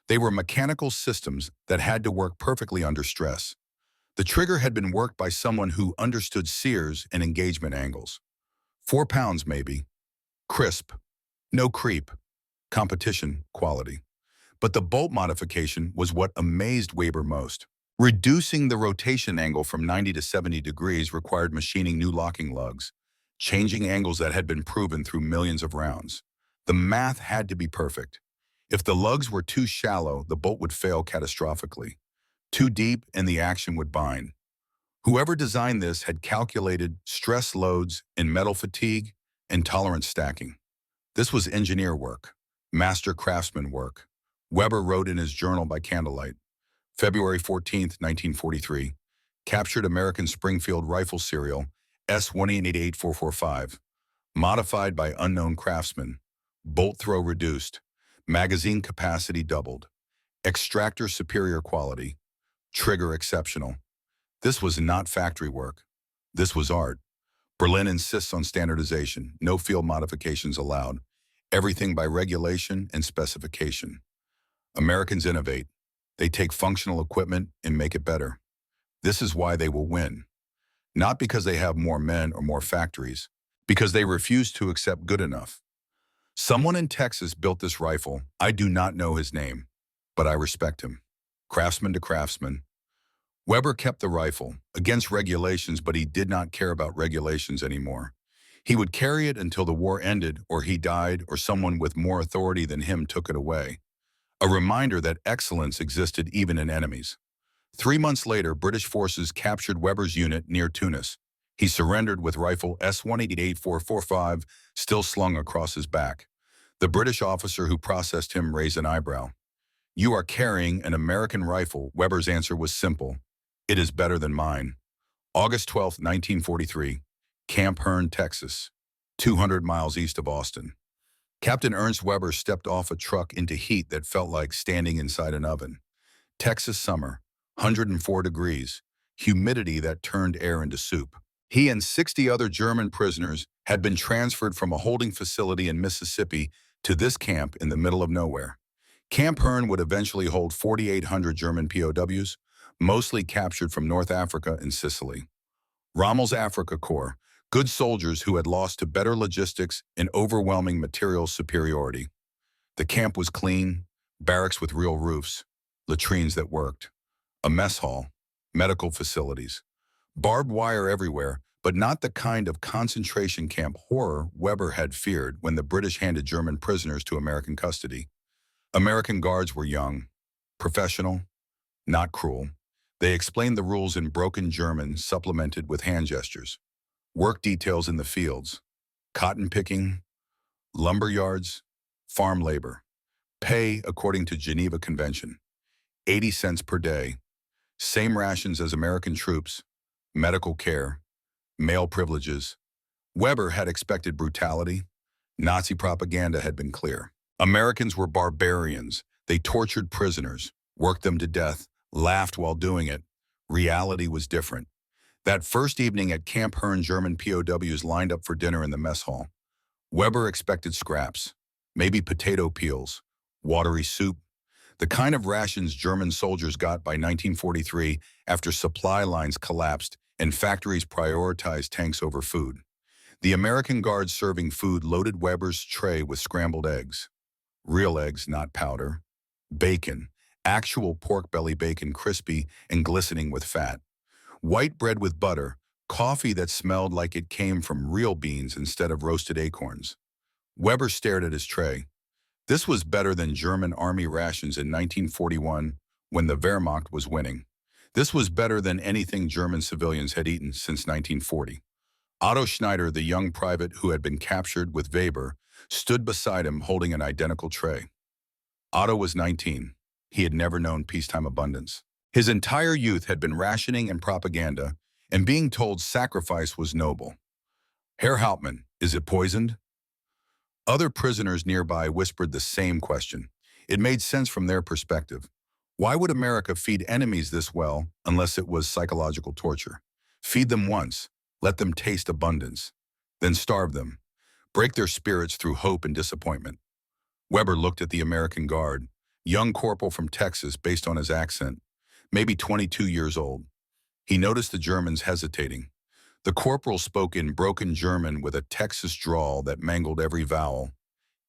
They were mechanical systems that had to work perfectly under stress. The trigger had been worked by someone who understood sears and engagement angles. 4 pounds, maybe. Crisp. No creep. Competition quality. But the bolt modification was what amazed Weber most. Reducing the rotation angle from 90 to 70 degrees required machining new locking lugs, changing angles that had been proven through millions of rounds. The math had to be perfect. If the lugs were too shallow, the bolt would fail catastrophically. Too deep, and the action would bind. Whoever designed this had calculated stress loads in metal fatigue and tolerance stacking. This was engineer work, master craftsman work. Weber wrote in his journal by candlelight. February 14, 1943, captured American Springfield rifle serial S1888445, modified by unknown craftsman, bolt throw reduced, magazine capacity doubled, extractor superior quality, trigger exceptional. This was not factory work. This was art. Berlin insists on standardization, no field modifications allowed, everything by regulation and specification. Americans innovate. They take functional equipment and make it better. This is why they will win. Not because they have more men or more factories, because they refuse to accept good enough. Someone in Texas built this rifle. I do not know his name, but I respect him. Craftsman to craftsman. Weber kept the rifle, against regulations, but he did not care about regulations anymore. He would carry it until the war ended, or he died, or someone with more authority than him took it away. A reminder that excellence existed even in enemies. 3 months later, British forces captured Weber's unit near Tunis. He surrendered with rifle S1888445 still slung across his back. The British officer who processed him raised an eyebrow. "You are carrying an American rifle." Weber's answer was simple. "It is better than mine." August 12, 1943, Camp Hearn, Texas, 200 miles east of Austin. Captain Ernst Weber stepped off a truck into heat that felt like standing inside an oven. Texas summer, 104 degrees, humidity that turned air into soup. He and 60 other German prisoners had been transferred from a holding facility in Mississippi to this camp in the middle of nowhere. Camp Hearn would eventually hold 4,800 German POWs, mostly captured from North Africa and Sicily. Rommel's Africa Corps, good soldiers who had lost to better logistics and overwhelming material superiority. The camp was clean, barracks with real roofs, latrines that worked, a mess hall, medical facilities, barbed wire everywhere, but not the kind of concentration camp horror Weber had feared when the British handed German prisoners to American custody. American guards were young, professional, not cruel. They explained the rules in broken German, supplemented with hand gestures. Work details in the fields, cotton picking, lumber yards, farm labor. Pay according to Geneva Convention, 80 cents per day. Same rations as American troops, medical care, male privileges. Weber had expected brutality. Nazi propaganda had been clear. Americans were barbarians. They tortured prisoners, worked them to death, laughed while doing it. Reality was different. That first evening at Camp Hearn, German POWs lined up for dinner in the mess hall. Weber expected scraps, maybe potato peels, watery soup, the kind of rations German soldiers got by 1943 after supply lines collapsed and factories prioritized tanks over food. The American guards serving food loaded Weber's tray with scrambled eggs. Real eggs, not powder. Bacon, actual pork belly bacon, crispy and glistening with fat. White bread with butter, coffee that smelled like it came from real beans instead of roasted acorns. Weber stared at his tray. This was better than German army rations in 1941 when the Wehrmacht was winning. This was better than anything German civilians had eaten since 1940. Otto Schneider, the young private who had been captured with Weber, stood beside him holding an identical tray. Otto was 19. He had never known peacetime abundance. His entire youth had been rationing and propaganda, and being told sacrifice was noble. Herr Hauptmann, is it poisoned? Other prisoners nearby whispered the same question. It made sense from their perspective. Why would America feed enemies this well unless it was psychological torture? Feed them once, let them taste abundance, then starve them, break their spirits through hope and disappointment. Weber looked at the American guard, young corporal from Texas based on his accent, maybe 22 years old. He noticed the Germans hesitating. The corporal spoke in broken German with a Texas drawl that mangled every vowel.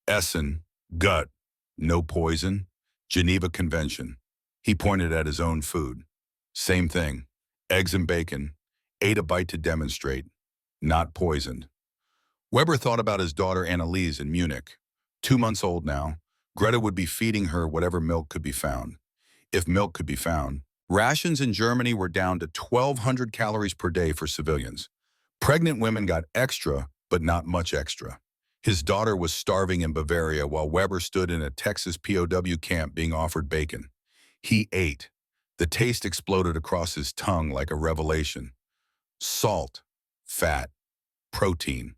Essen, gut, no poison, Geneva Convention. He pointed at his own food. Same thing, eggs and bacon, ate a bite to demonstrate, not poisoned. Weber thought about his daughter Anneliese in Munich. 2 months old now, Greta would be feeding her whatever milk could be found. If milk could be found. Rations in Germany were down to 1,200 calories per day for civilians. Pregnant women got extra, but not much extra. His daughter was starving in Bavaria while Weber stood in a Texas POW camp being offered bacon. He ate. The taste exploded across his tongue like a revelation. Salt, fat, protein,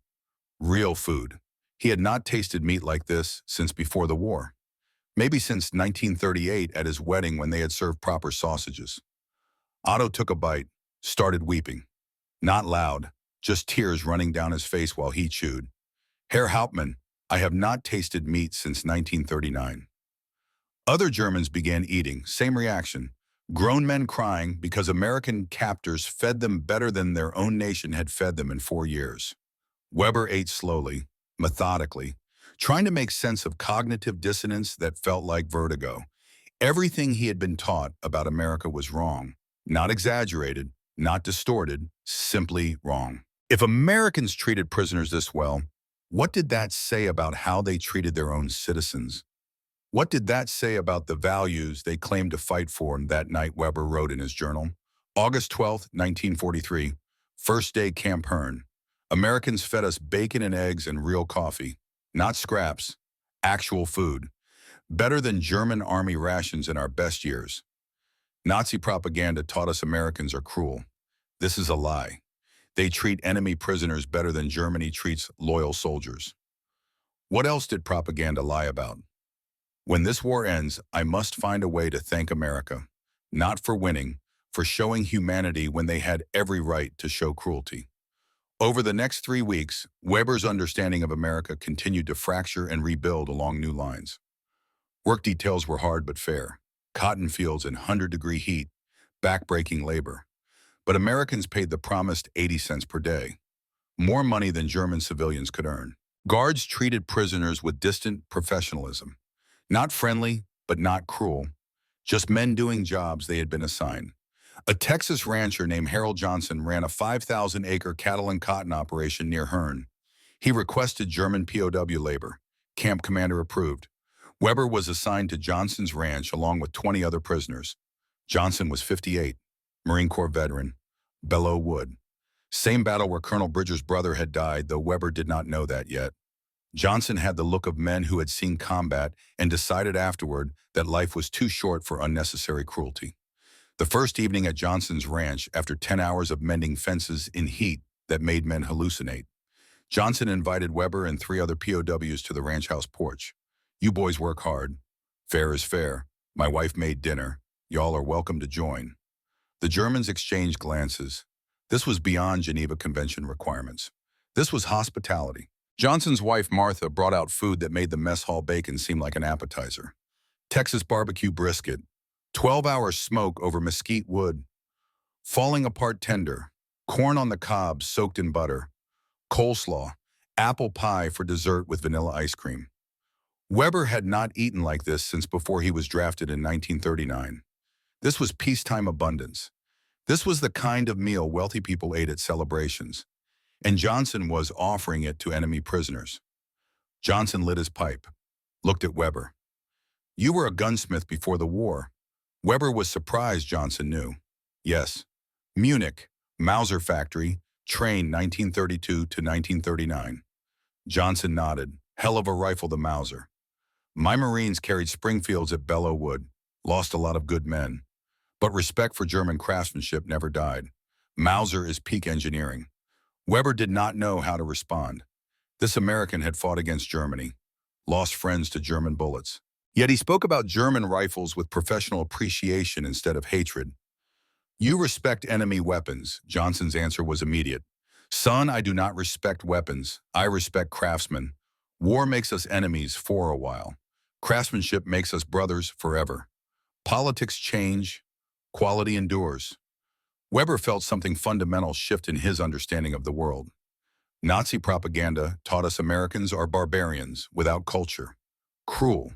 real food. He had not tasted meat like this since before the war. Maybe since 1938 at his wedding when they had served proper sausages. Otto took a bite, started weeping. Not loud, just tears running down his face while he chewed. Herr Hauptmann, I have not tasted meat since 1939. Other Germans began eating, same reaction. Grown men crying because American captors fed them better than their own nation had fed them in 4 years. Weber ate slowly, methodically, trying to make sense of cognitive dissonance that felt like vertigo. Everything he had been taught about America was wrong, not exaggerated, not distorted, simply wrong. If Americans treated prisoners this well, what did that say about how they treated their own citizens? What did that say about the values they claimed to fight for that night, Weber wrote in his journal? August 12, 1943, first day Camp Hearn. Americans fed us bacon and eggs and real coffee. Not scraps, actual food. Better than German army rations in our best years. Nazi propaganda taught us Americans are cruel. This is a lie. They treat enemy prisoners better than Germany treats loyal soldiers. What else did propaganda lie about? When this war ends, I must find a way to thank America, not for winning, for showing humanity when they had every right to show cruelty. Over the next 3 weeks, Weber's understanding of America continued to fracture and rebuild along new lines. Work details were hard but fair. Cotton fields in 100-degree heat, back-breaking labor. But Americans paid the promised 80 cents per day, more money than German civilians could earn. Guards treated prisoners with distant professionalism. Not friendly, but not cruel. Just men doing jobs they had been assigned. A Texas rancher named Harold Johnson ran a 5,000-acre cattle and cotton operation near Hearn. He requested German POW labor. Camp commander approved. Weber was assigned to Johnson's ranch along with 20 other prisoners. Johnson was 58, Marine Corps veteran, Belleau Wood. Same battle where Colonel Bridger's brother had died, though Weber did not know that yet. Johnson had the look of men who had seen combat and decided afterward that life was too short for unnecessary cruelty. The first evening at Johnson's ranch, after 10 hours of mending fences in heat that made men hallucinate, Johnson invited Weber and 3 other POWs to the ranch house porch. "You boys work hard. Fair is fair. My wife made dinner. Y'all are welcome to join." The Germans exchanged glances. This was beyond Geneva Convention requirements. This was hospitality. Johnson's wife, Martha, brought out food that made the mess hall bacon seem like an appetizer. Texas barbecue brisket, 12-hour smoke over mesquite wood, falling apart tender, corn on the cob soaked in butter, coleslaw, apple pie for dessert with vanilla ice cream. Weber had not eaten like this since before he was drafted in 1939. This was peacetime abundance. This was the kind of meal wealthy people ate at celebrations, and Johnson was offering it to enemy prisoners. Johnson lit his pipe, looked at Weber. "You were a gunsmith before the war." Weber was surprised Johnson knew. "Yes. Munich, Mauser factory, trained 1932 to 1939. Johnson nodded. "Hell of a rifle, the Mauser. My Marines carried Springfields at Belleau Wood, lost a lot of good men. But respect for German craftsmanship never died. Mauser is peak engineering." Weber did not know how to respond. This American had fought against Germany, lost friends to German bullets. Yet he spoke about German rifles with professional appreciation instead of hatred. "You respect enemy weapons." Johnson's answer was immediate. "Son, I do not respect weapons. I respect craftsmen. War makes us enemies for a while. Craftsmanship makes us brothers forever. Politics change, quality endures." Weber felt something fundamental shift in his understanding of the world. Nazi propaganda taught us Americans are barbarians without culture. Cruel.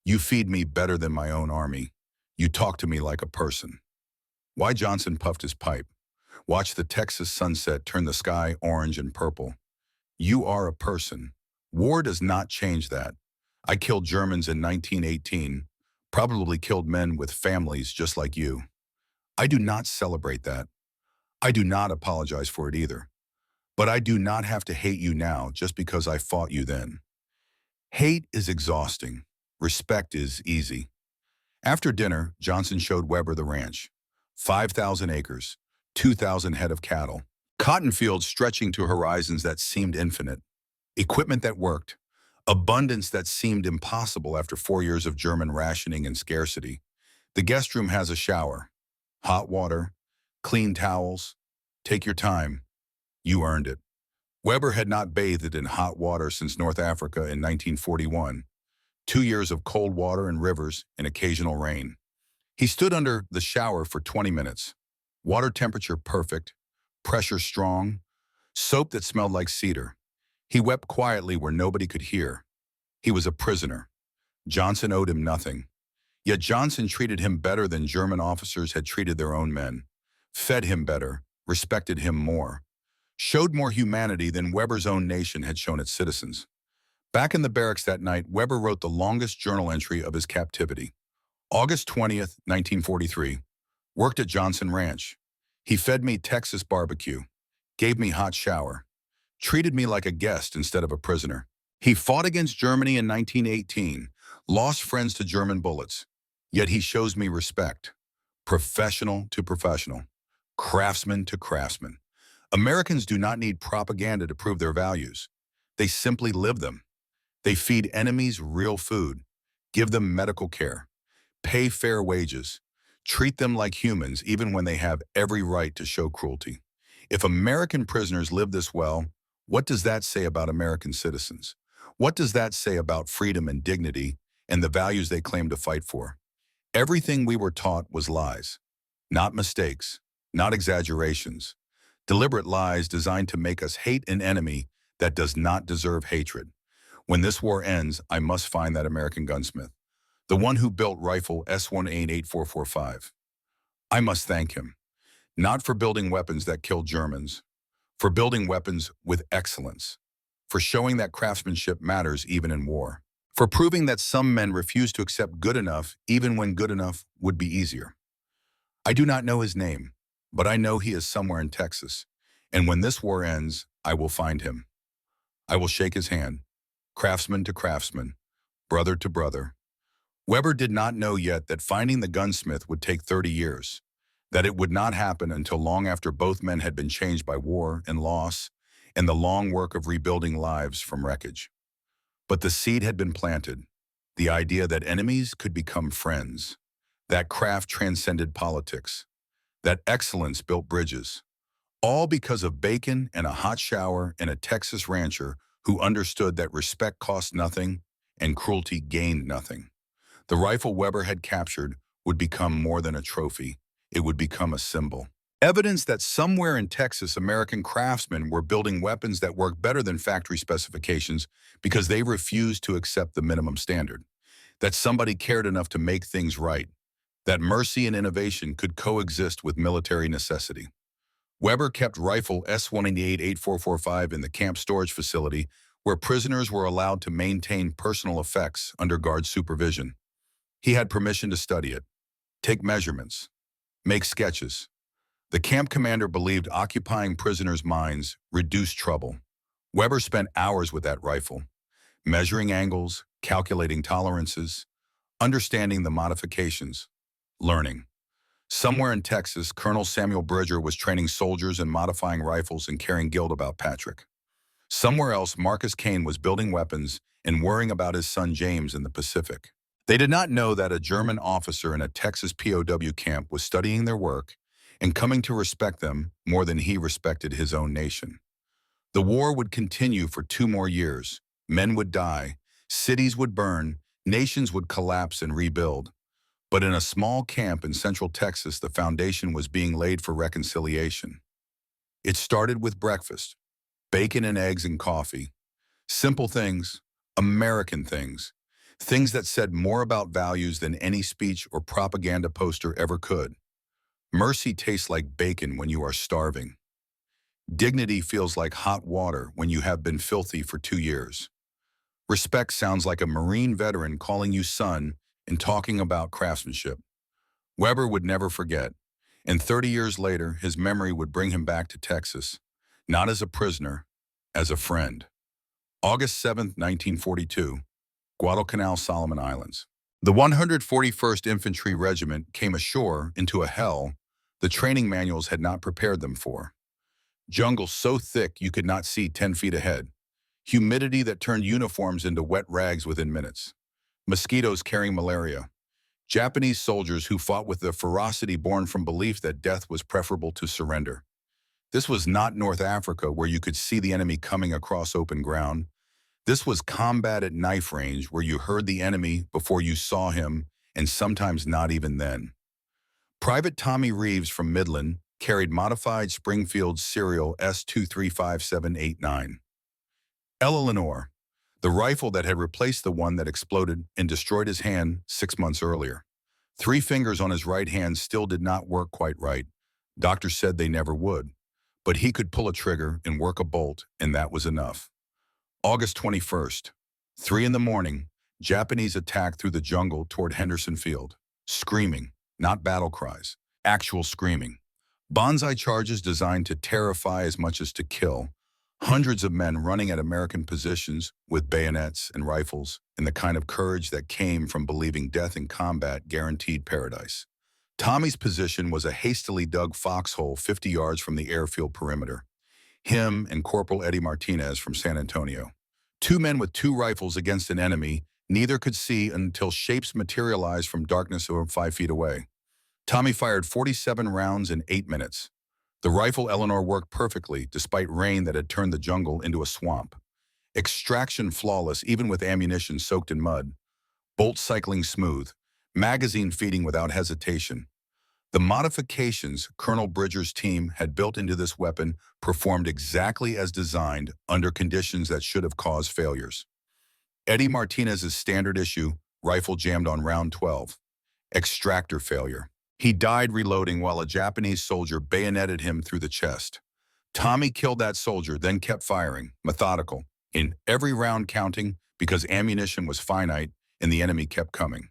"You feed me better than my own army. You talk to me like a person." Why Johnson puffed his pipe. Watch the Texas sunset turn the sky orange and purple. "You are a person. War does not change that. I killed Germans in 1918, probably killed men with families just like you. I do not celebrate that. I do not apologize for it either. But I do not have to hate you now just because I fought you then." Hate is exhausting. Respect is easy. After dinner, Johnson showed Weber the ranch. 5,000 acres, 2,000 head of cattle, cotton fields stretching to horizons that seemed infinite, equipment that worked, abundance that seemed impossible after 4 years of German rationing and scarcity. The guest room has a shower, hot water, clean towels. Take your time. You earned it. Weber had not bathed in hot water since North Africa in 1941. 2 years of cold water and rivers and occasional rain. He stood under the shower for 20 minutes. Water temperature perfect, pressure strong, soap that smelled like cedar. He wept quietly where nobody could hear. He was a prisoner. Johnson owed him nothing. Yet Johnson treated him better than German officers had treated their own men, fed him better, respected him more, showed more humanity than Weber's own nation had shown its citizens. Back in the barracks that night, Weber wrote the longest journal entry of his captivity. August 20th, 1943. Worked at Johnson Ranch. He fed me Texas barbecue, gave me hot shower, treated me like a guest instead of a prisoner. He fought against Germany in 1918, lost friends to German bullets. Yet he shows me respect. Professional to professional, craftsman to craftsman. Americans do not need propaganda to prove their values. They simply live them. They feed enemies real food, give them medical care, pay fair wages, treat them like humans even when they have every right to show cruelty. If American prisoners live this well, what does that say about American citizens? What does that say about freedom and dignity and the values they claim to fight for? Everything we were taught was lies, not mistakes, not exaggerations. Deliberate lies designed to make us hate an enemy that does not deserve hatred. When this war ends, I must find that American gunsmith, the one who built rifle S188445. I must thank him, not for building weapons that killed Germans, for building weapons with excellence, for showing that craftsmanship matters even in war, for proving that some men refuse to accept good enough even when good enough would be easier. I do not know his name, but I know he is somewhere in Texas, and when this war ends, I will find him. I will shake his hand, craftsman to craftsman, brother to brother. Weber did not know yet that finding the gunsmith would take 30 years, that it would not happen until long after both men had been changed by war and loss, and the long work of rebuilding lives from wreckage. But the seed had been planted, the idea that enemies could become friends, that craft transcended politics, that excellence built bridges, all because of bacon and a hot shower and a Texas rancher who understood that respect cost nothing and cruelty gained nothing. The rifle Weber had captured would become more than a trophy. It would become a symbol. Evidence that somewhere in Texas, American craftsmen were building weapons that worked better than factory specifications because they refused to accept the minimum standard. That somebody cared enough to make things right. That mercy and innovation could coexist with military necessity. Weber kept rifle S-188-8445 in the camp storage facility where prisoners were allowed to maintain personal effects under guard supervision. He had permission to study it, take measurements, make sketches. The camp commander believed occupying prisoners' minds reduced trouble. Weber spent hours with that rifle, measuring angles, calculating tolerances, understanding the modifications, learning. Somewhere in Texas, Colonel Samuel Bridger was training soldiers in modifying rifles and caring guilt about Patrick. Somewhere else, Marcus Kane was building weapons and worrying about his son James in the Pacific. They did not know that a German officer in a Texas POW camp was studying their work and coming to respect them more than he respected his own nation. The war would continue for 2 more years. Men would die, cities would burn, nations would collapse and rebuild. But in a small camp in central Texas, the foundation was being laid for reconciliation. It started with breakfast, bacon and eggs and coffee. Simple things, American things, things that said more about values than any speech or propaganda poster ever could. Mercy tastes like bacon when you are starving. Dignity feels like hot water when you have been filthy for 2 years. Respect sounds like a Marine veteran calling you son and talking about craftsmanship. Weber would never forget, and 30 years later, his memory would bring him back to Texas, not as a prisoner, as a friend. August 7, 1942, Guadalcanal, Solomon Islands. The 141st Infantry Regiment came ashore into a hell the training manuals had not prepared them for. Jungle so thick you could not see 10 feet ahead. Humidity that turned uniforms into wet rags within minutes. Mosquitoes carrying malaria. Japanese soldiers who fought with the ferocity born from belief that death was preferable to surrender. This was not North Africa where you could see the enemy coming across open ground. This was combat at knife range where you heard the enemy before you saw him, and sometimes not even then. Private Tommy Reeves from Midland carried modified Springfield serial S235789. Eleanor, the rifle that had replaced the one that exploded and destroyed his hand 6 months earlier. 3 fingers on his right hand still did not work quite right. Doctors said they never would. But he could pull a trigger and work a bolt, and that was enough. August 21st, 3 in the morning, Japanese attacked through the jungle toward Henderson Field. Screaming, not battle cries, actual screaming. Banzai charges designed to terrify as much as to kill. Hundreds of men running at American positions with bayonets and rifles, and the kind of courage that came from believing death in combat guaranteed paradise. Tommy's position was a hastily dug foxhole 50 yards from the airfield perimeter. Him and Corporal Eddie Martinez from San Antonio. 2 men with 2 rifles against an enemy neither could see until shapes materialized from darkness over 5 feet away. Tommy fired 47 rounds in 8 minutes. The rifle Eleanor worked perfectly despite rain that had turned the jungle into a swamp. Extraction flawless even with ammunition soaked in mud. Bolt cycling smooth. Magazine feeding without hesitation. The modifications Colonel Bridger's team had built into this weapon performed exactly as designed under conditions that should have caused failures. Eddie Martinez's standard issue rifle jammed on round 12. Extractor failure. He died reloading while a Japanese soldier bayoneted him through the chest. Tommy killed that soldier, then kept firing, methodical, in every round counting because ammunition was finite and the enemy kept coming.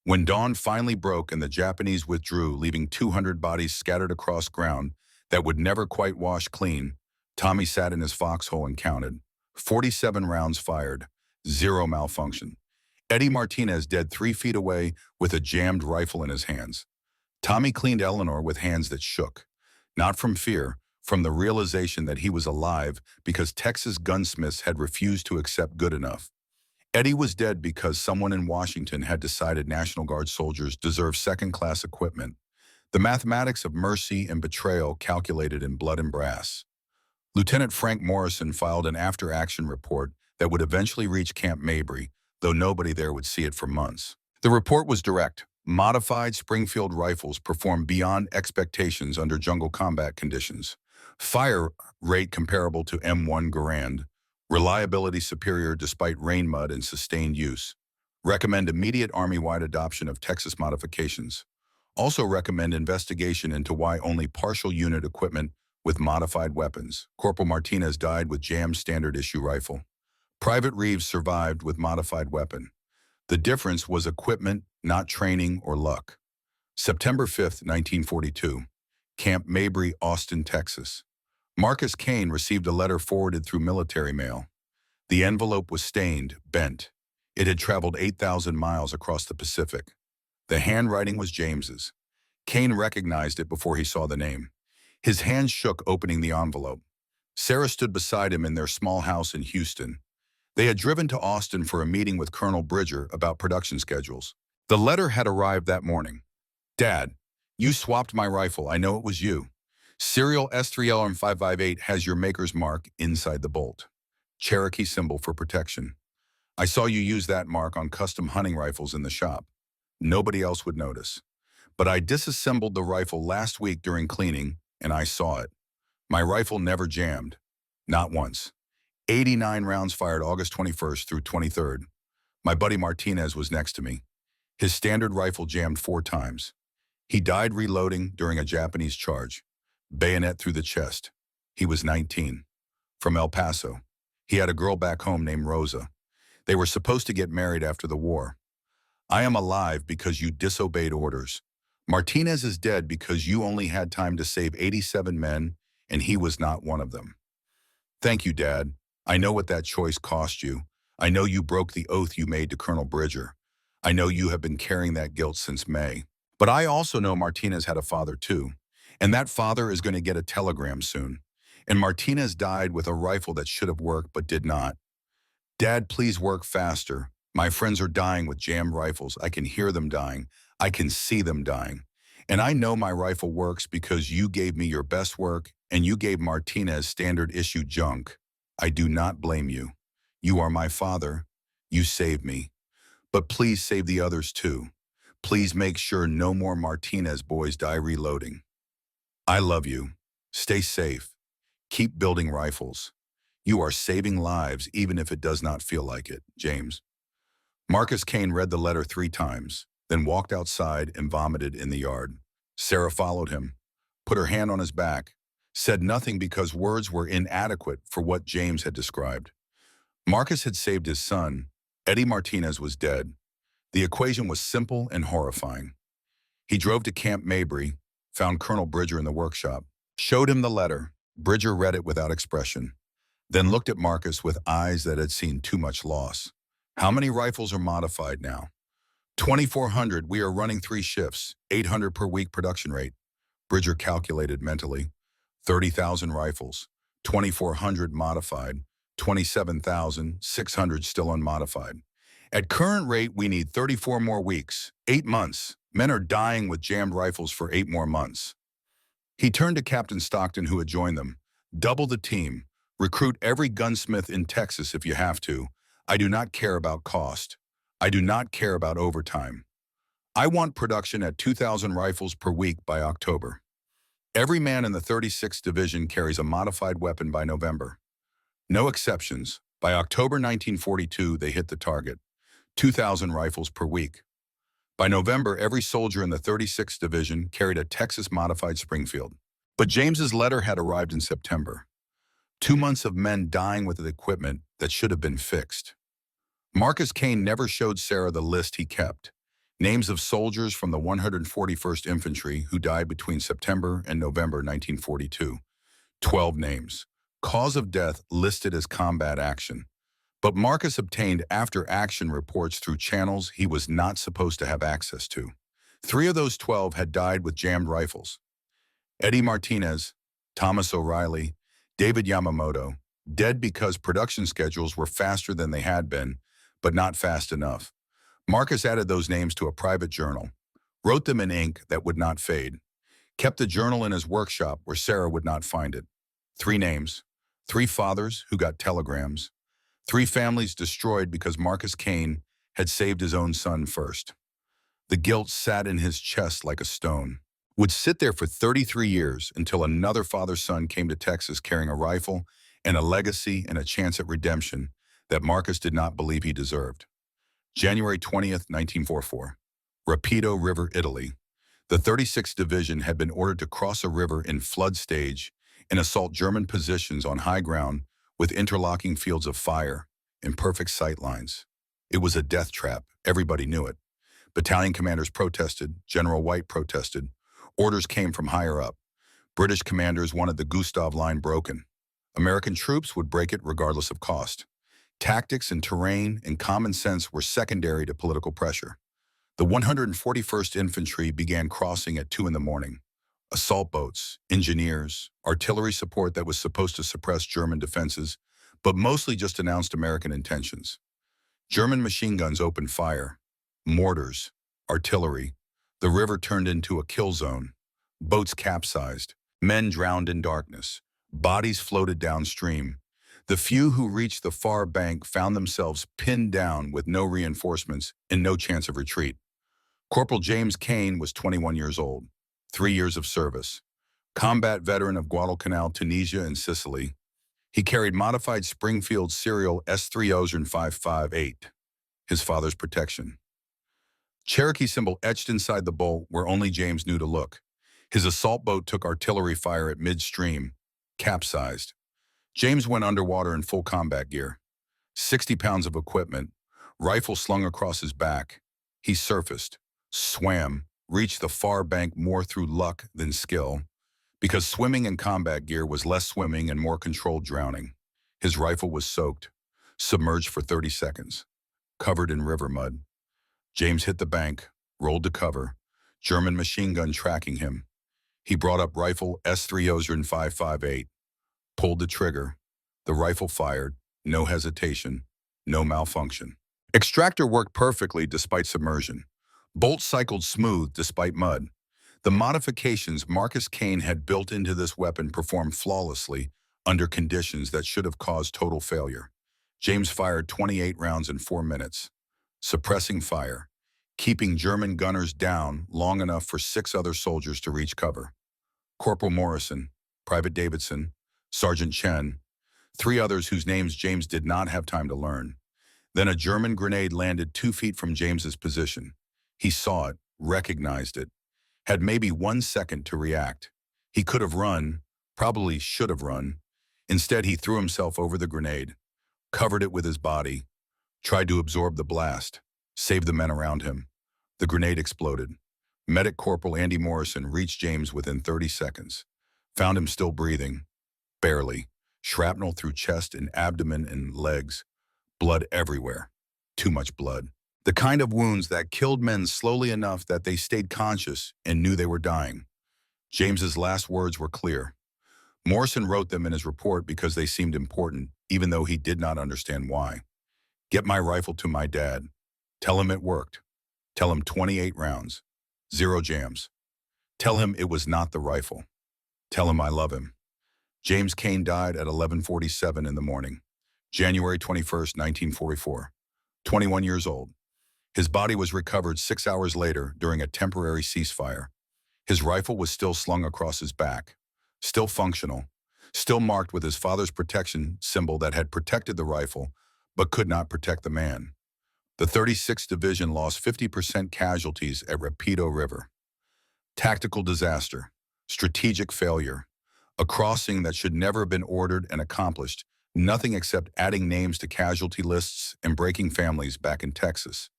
When dawn finally broke and the Japanese withdrew, leaving 200 bodies scattered across ground that would never quite wash clean, Tommy sat in his foxhole and counted. 47 rounds fired, 0 malfunction. Eddie Martinez dead 3 feet away with a jammed rifle in his hands. Tommy cleaned Eleanor with hands that shook, not from fear, from the realization that he was alive because Texas gunsmiths had refused to accept good enough. Eddie was dead because someone in Washington had decided National Guard soldiers deserve second-class equipment. The mathematics of mercy and betrayal calculated in blood and brass. Lieutenant Frank Morrison filed an after-action report that would eventually reach Camp Mabry, though nobody there would see it for months. The report was direct. Modified Springfield rifles performed beyond expectations under jungle combat conditions. Fire rate comparable to M1 Garand. Reliability superior despite rain mud and sustained use. Recommend immediate Army-wide adoption of Texas modifications. Also recommend investigation into why only partial unit equipment with modified weapons. Corporal Martinez died with jammed standard issue rifle. Private Reeves survived with modified weapon. The difference was equipment, not training or luck. September 5, 1942. Camp Mabry, Austin, Texas. Marcus Kane received a letter forwarded through military mail. The envelope was stained, bent. It had traveled 8,000 miles across the Pacific. The handwriting was James's. Kane recognized it before he saw the name. His hands shook opening the envelope. Sarah stood beside him in their small house in Houston. They had driven to Austin for a meeting with Colonel Bridger about production schedules. The letter had arrived that morning. Dad, you swapped my rifle. I know it was you. Serial S3LM558 has your maker's mark inside the bolt. Cherokee symbol for protection. I saw you use that mark on custom hunting rifles in the shop. Nobody else would notice. But I disassembled the rifle last week during cleaning, and I saw it. My rifle never jammed. Not once. 89 rounds fired August 21st through 23rd. My buddy Martinez was next to me. His standard rifle jammed 4 times. He died reloading during a Japanese charge. Bayonet through the chest. He was 19. From El Paso. He had a girl back home named Rosa. They were supposed to get married after the war. I am alive because you disobeyed orders. Martinez is dead because you only had time to save 87 men, and he was not one of them. Thank you, Dad. I know what that choice cost you. I know you broke the oath you made to Colonel Bridger. I know you have been carrying that guilt since May. But I also know Martinez had a father too. And that father is going to get a telegram soon. And Martinez died with a rifle that should have worked but did not. Dad, please work faster. My friends are dying with jammed rifles. I can hear them dying. I can see them dying. And I know my rifle works because you gave me your best work and you gave Martinez standard issue junk. I do not blame you. You are my father. You saved me. But please save the others too. Please make sure no more Martinez boys die reloading. I love you. Stay safe. Keep building rifles. You are saving lives even if it does not feel like it, James. Marcus Kane read the letter 3 times, then walked outside and vomited in the yard. Sarah followed him, put her hand on his back, said nothing because words were inadequate for what James had described. Marcus had saved his son. Eddie Martinez was dead. The equation was simple and horrifying. He drove to Camp Mabry, found Colonel Bridger in the workshop, showed him the letter. Bridger read it without expression, then looked at Marcus with eyes that had seen too much loss. How many rifles are modified now? 2,400. We are running 3 shifts, 800 per week production rate. Bridger calculated mentally. 30,000 rifles, 2,400 modified, 27,600 still unmodified. At current rate, we need 34 more weeks, 8 months. Men are dying with jammed rifles for 8 more months. He turned to Captain Stockton, who had joined them. Double the team. Recruit every gunsmith in Texas if you have to. I do not care about cost. I do not care about overtime. I want production at 2,000 rifles per week by October. Every man in the 36th Division carries a modified weapon by November. No exceptions. By October 1942, they hit the target. 2,000 rifles per week. By November, every soldier in the 36th Division carried a Texas modified Springfield. But James's letter had arrived in September. 2 months of men dying with the equipment that should have been fixed. Marcus Kane never showed Sarah the list he kept. Names of soldiers from the 141st Infantry who died between September and November 1942. 12 names. Cause of death listed as combat action. But Marcus obtained after-action reports through channels he was not supposed to have access to. 3 of those 12 had died with jammed rifles. Eddie Martinez, Thomas O'Reilly, David Yamamoto, dead because production schedules were faster than they had been, but not fast enough. Marcus added those names to a private journal, wrote them in ink that would not fade, kept the journal in his workshop where Sarah would not find it. 3 names, 3 fathers who got telegrams, 3 families destroyed because Marcus Kane had saved his own son first. The guilt sat in his chest like a stone. Would sit there for 33 years until another father-son came to Texas carrying a rifle and a legacy and a chance at redemption that Marcus did not believe he deserved. January 20th, 1944. Rapido River, Italy. The 36th Division had been ordered to cross a river in flood stage and assault German positions on high ground with interlocking fields of fire and perfect sight lines. It was a death trap. Everybody knew it. Battalion commanders protested. General White protested. Orders came from higher up. British commanders wanted the Gustav Line broken. American troops would break it regardless of cost. Tactics and terrain and common sense were secondary to political pressure. The 141st Infantry began crossing at 2 in the morning. Assault boats, engineers, artillery support that was supposed to suppress German defenses, but mostly just announced American intentions. German machine guns opened fire. Mortars, artillery. The river turned into a kill zone. Boats capsized. Men drowned in darkness. Bodies floated downstream. The few who reached the far bank found themselves pinned down with no reinforcements and no chance of retreat. Corporal James Kane was 21 years old, 3 years of service. Combat veteran of Guadalcanal, Tunisia, and Sicily. He carried modified Springfield serial S300558, his father's protection. Cherokee symbol etched inside the bolt where only James knew to look. His assault boat took artillery fire at midstream, capsized. James went underwater in full combat gear. 60 pounds of equipment, rifle slung across his back. He surfaced, swam, reached the far bank more through luck than skill, because swimming in combat gear was less swimming and more controlled drowning. His rifle was soaked, submerged for 30 seconds, covered in river mud. James hit the bank, rolled to cover, German machine gun tracking him. He brought up rifle S300558, pulled the trigger. The rifle fired, no hesitation, no malfunction. Extractor worked perfectly despite submersion. Bolt cycled smooth despite mud. The modifications Marcus Kane had built into this weapon performed flawlessly under conditions that should have caused total failure. James fired 28 rounds in 4 minutes, suppressing fire, keeping German gunners down long enough for 6 other soldiers to reach cover. Corporal Morrison, Private Davidson, Sergeant Chen, 3 others whose names James did not have time to learn. Then a German grenade landed 2 feet from James's position. He saw it, recognized it, had maybe 1 second to react. He could have run, probably should have run. Instead, he threw himself over the grenade, covered it with his body, tried to absorb the blast, save the men around him. The grenade exploded. Medic Corporal Andy Morrison reached James within 30 seconds, found him still breathing, barely, shrapnel through chest and abdomen and legs, blood everywhere, too much blood. The kind of wounds that killed men slowly enough that they stayed conscious and knew they were dying. James's last words were clear. Morrison wrote them in his report because they seemed important, even though he did not understand why. Get my rifle to my dad. Tell him it worked. Tell him 28 rounds. 0 jams. Tell him it was not the rifle. Tell him I love him. James Kane died at 11:47 in the morning, January 21st, 1944, 21 years old. His body was recovered 6 hours later during a temporary ceasefire. His rifle was still slung across his back, still functional, still marked with his father's protection symbol that had protected the rifle but could not protect the man. The 36th Division lost 50% casualties at Rapido River. Tactical disaster, strategic failure, a crossing that should never have been ordered and accomplished, nothing except adding names to casualty lists and breaking families back in Texas.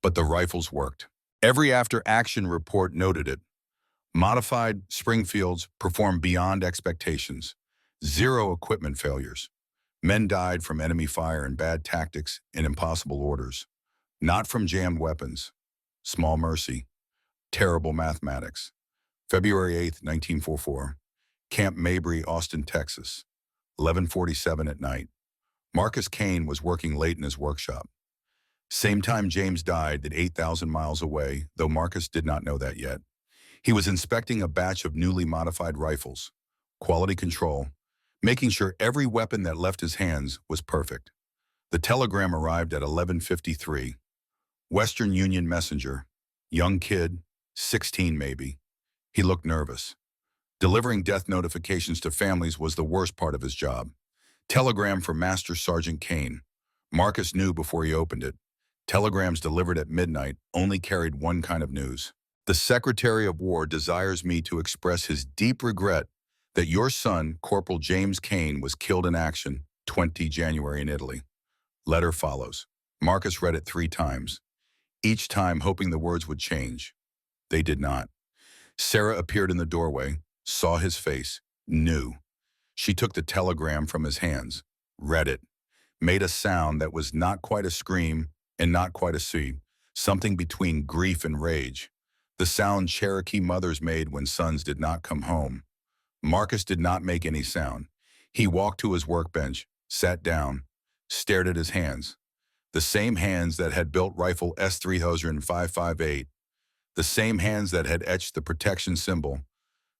But the rifles worked. Every after-action report noted it. Modified Springfields performed beyond expectations. 0 equipment failures. Men died from enemy fire and bad tactics and impossible orders. Not from jammed weapons. Small mercy. Terrible mathematics. February 8th, 1944. Camp Mabry, Austin, Texas, 11:47 at night. Marcus Kane was working late in his workshop. Same time James died at 8,000 miles away, though Marcus did not know that yet. He was inspecting a batch of newly modified rifles, quality control, making sure every weapon that left his hands was perfect. The telegram arrived at 11:53. Western Union messenger, young kid, 16 maybe. He looked nervous. Delivering death notifications to families was the worst part of his job. Telegram for Master Sergeant Kane. Marcus knew before he opened it. Telegrams delivered at midnight only carried one kind of news. The Secretary of War desires me to express his deep regret that your son, Corporal James Kane, was killed in action 20 January in Italy. Letter follows. Marcus read it 3 times, each time hoping the words would change. They did not. Sarah appeared in the doorway, saw his face, knew. She took the telegram from his hands, read it, made a sound that was not quite a scream and not quite a sob, something between grief and rage. The sound Cherokee mothers made when sons did not come home. Marcus did not make any sound. He walked to his workbench, sat down, stared at his hands. The same hands that had built rifle S-30558, the same hands that had etched the protection symbol,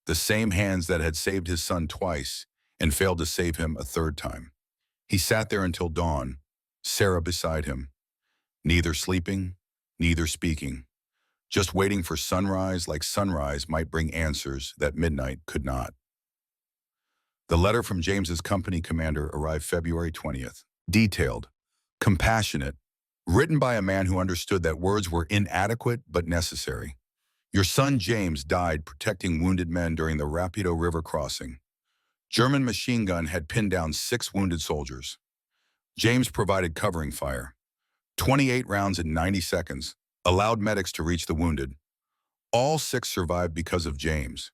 the same hands that had saved his son twice and failed to save him a 3rd time. He sat there until dawn, Sarah beside him, neither sleeping, neither speaking, just waiting for sunrise like sunrise might bring answers that midnight could not. The letter from James's company commander arrived February 20th. Detailed, compassionate, written by a man who understood that words were inadequate but necessary. Your son James died protecting wounded men during the Rapido River crossing. German machine gun had pinned down 6 wounded soldiers. James provided covering fire. 28 rounds in 90 seconds allowed medics to reach the wounded. All 6 survived because of James.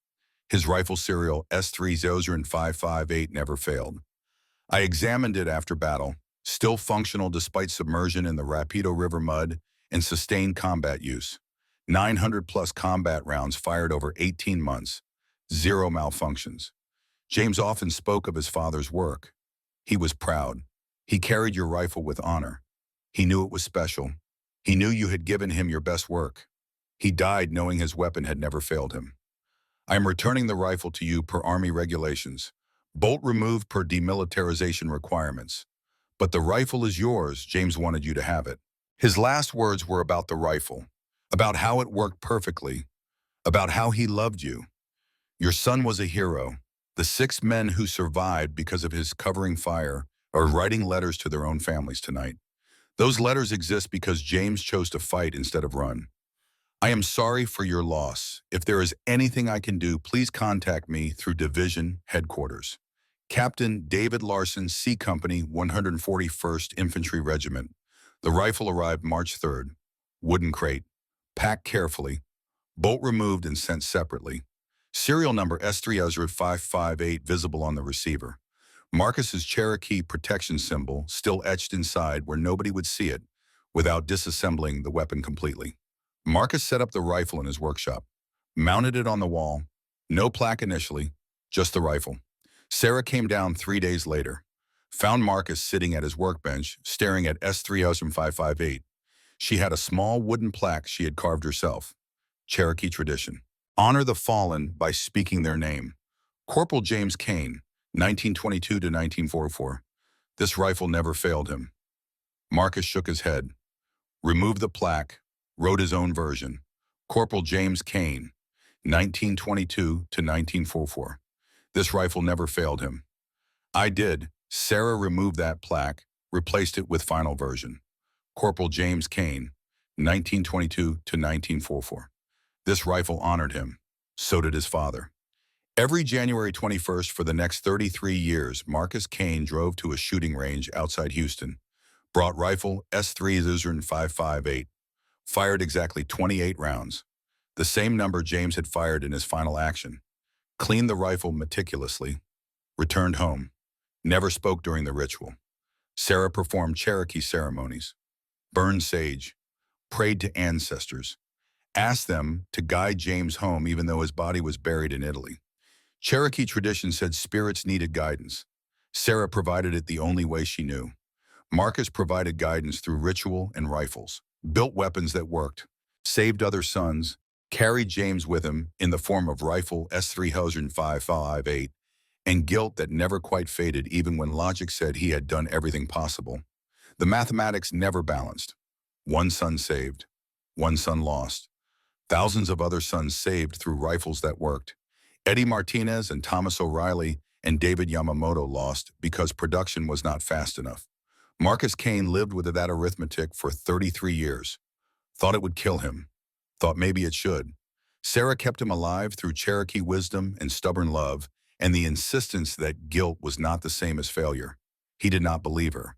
His rifle serial S-30558 never failed. I examined it after battle, still functional despite submersion in the Rapido River mud and sustained combat use. 900+ combat rounds fired over 18 months, 0 malfunctions. James often spoke of his father's work. He was proud. He carried your rifle with honor. He knew it was special. He knew you had given him your best work. He died knowing his weapon had never failed him. I am returning the rifle to you per Army regulations. Bolt removed per demilitarization requirements. But the rifle is yours. James wanted you to have it. His last words were about the rifle, about how it worked perfectly, about how he loved you. Your son was a hero. The 6 men who survived because of his covering fire are writing letters to their own families tonight. Those letters exist because James chose to fight instead of run. I am sorry for your loss. If there is anything I can do, please contact me through Division Headquarters. Captain David Larson, C Company, 141st Infantry Regiment. The rifle arrived March 3rd. Wooden crate. Packed carefully. Bolt removed and sent separately. Serial number S-30558 visible on the receiver. Marcus's Cherokee protection symbol still etched inside where nobody would see it without disassembling the weapon completely. Marcus set up the rifle in his workshop, mounted it on the wall. No plaque initially, just the rifle. Sarah came down 3 days later, found Marcus sitting at his workbench, staring at S-30558. She had a small wooden plaque she had carved herself. Cherokee tradition. Honor the fallen by speaking their name. Corporal James Kane, 1922 to 1944. This rifle never failed him. Marcus shook his head, removed the plaque, wrote his own version. Corporal James Kane, 1922 to 1944. This rifle never failed him. I did. Sarah removed that plaque, replaced it with final version. Corporal James Kane, 1922 to 1944. This rifle honored him. So did his father. Every January 21st for the next 33 years, Marcus Kane drove to a shooting range outside Houston, brought rifle S-30558, fired exactly 28 rounds, the same number James had fired in his final action, cleaned the rifle meticulously, returned home, never spoke during the ritual. Sarah performed Cherokee ceremonies, burned sage, prayed to ancestors, asked them to guide James home even though his body was buried in Italy. Cherokee tradition said spirits needed guidance. Sarah provided it the only way she knew. Marcus provided guidance through ritual and rifles, built weapons that worked, saved other sons, carried James with him in the form of rifle S-358, and guilt that never quite faded even when logic said he had done everything possible. The mathematics never balanced. One son saved, one son lost. Thousands of other sons saved through rifles that worked. Eddie Martinez and Thomas O'Reilly and David Yamamoto lost because production was not fast enough. Marcus Kane lived with that arithmetic for 33 years. Thought it would kill him. Thought maybe it should. Sarah kept him alive through Cherokee wisdom and stubborn love and the insistence that guilt was not the same as failure. He did not believe her.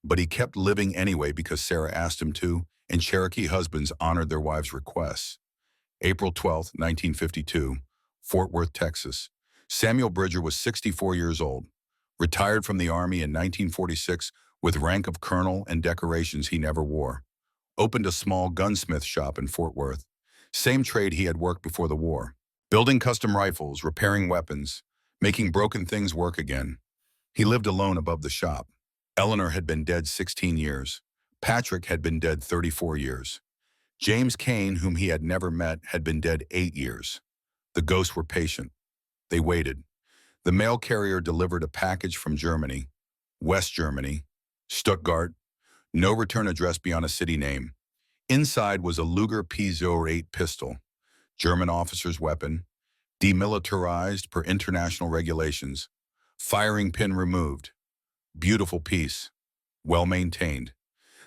But he kept living anyway because Sarah asked him to, and Cherokee husbands honored their wives' requests. April 12, 1952, Fort Worth, Texas. Samuel Bridger was 64 years old, retired from the Army in 1946 with rank of colonel and decorations he never wore. Opened a small gunsmith shop in Fort Worth, same trade he had worked before the war. Building custom rifles, repairing weapons, making broken things work again. He lived alone above the shop. Eleanor had been dead 16 years. Patrick had been dead 34 years. James Kane, whom he had never met, had been dead 8 years. The ghosts were patient. They waited. The mail carrier delivered a package from Germany, West Germany, Stuttgart, no return address beyond a city name. Inside was a Luger P-08 pistol, German officer's weapon, demilitarized per international regulations, firing pin removed. Beautiful piece, well-maintained.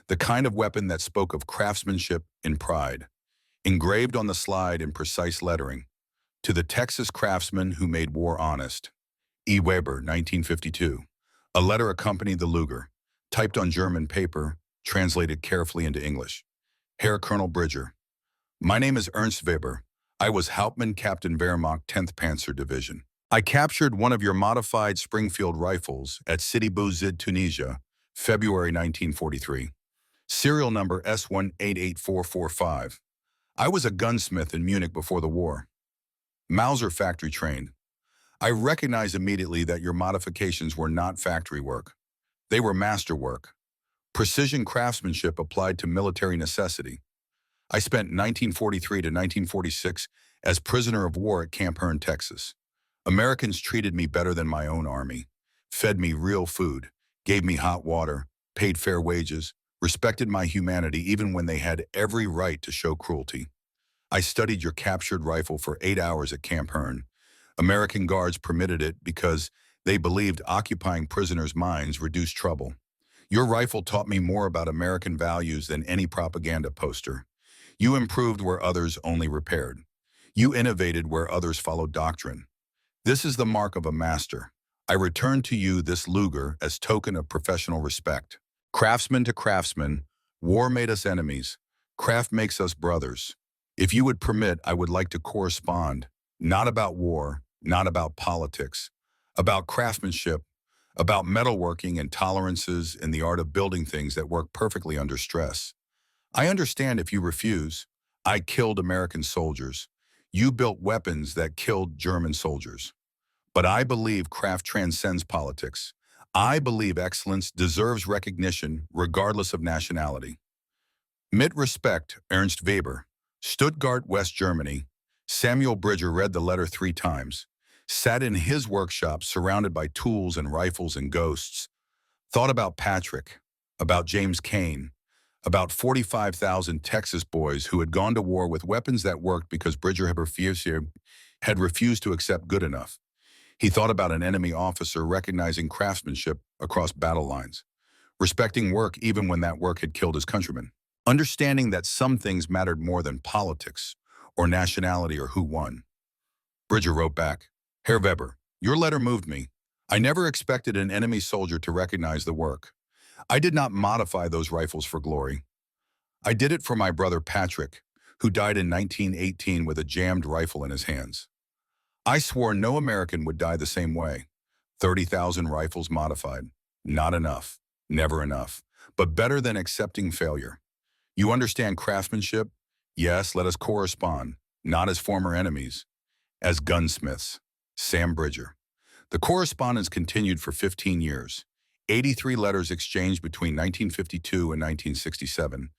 The kind of weapon that spoke of craftsmanship and pride. Engraved on the slide in precise lettering. To the Texas craftsman who made war honest. E. Weber, 1952. A letter accompanied the Luger, typed on German paper, translated carefully into English. Herr Colonel Bridger. My name is Ernst Weber. I was Hauptmann Captain Wehrmacht 10th Panzer Division. I captured one of your modified Springfield rifles at Sidi Bou Zid, Tunisia, February 1943. Serial number S188445. I was a gunsmith in Munich before the war. Mauser factory trained. I recognized immediately that your modifications were not factory work. They were masterwork. Precision craftsmanship applied to military necessity. I spent 1943 to 1946 as prisoner of war at Camp Hearn, Texas. Americans treated me better than my own army, fed me real food, gave me hot water, paid fair wages, respected my humanity even when they had every right to show cruelty. I studied your captured rifle for 8 hours at Camp Hearn. American guards permitted it because they believed occupying prisoners' minds reduced trouble. Your rifle taught me more about American values than any propaganda poster. You improved where others only repaired. You innovated where others followed doctrine. This is the mark of a master. I return to you this Luger as token of professional respect. Craftsman to craftsman, war made us enemies. Craft makes us brothers. If you would permit, I would like to correspond, not about war, not about politics, about craftsmanship, about metalworking and tolerances and the art of building things that work perfectly under stress. I understand if you refuse. I killed American soldiers. You built weapons that killed German soldiers. But I believe craft transcends politics. I believe excellence deserves recognition regardless of nationality. Mit Respect, Ernst Weber, Stuttgart, West Germany. Samuel Bridger read the letter 3 times, sat in his workshop surrounded by tools and rifles and ghosts, thought about Patrick, about James Kane, about 45,000 Texas boys who had gone to war with weapons that worked because Bridger had refused to accept good enough. He thought about an enemy officer recognizing craftsmanship across battle lines, respecting work even when that work had killed his countrymen, understanding that some things mattered more than politics or nationality or who won. Bridger wrote back, Herr Weber, your letter moved me. I never expected an enemy soldier to recognize the work. I did not modify those rifles for glory. I did it for my brother Patrick, who died in 1918 with a jammed rifle in his hands. I swore no American would die the same way. 30,000 rifles modified. Not enough. Never enough. But better than accepting failure. You understand craftsmanship? Yes, let us correspond. Not as former enemies. As gunsmiths. Sam Bridger. The correspondence continued for 15 years. 83 letters exchanged between 1952 and 1967.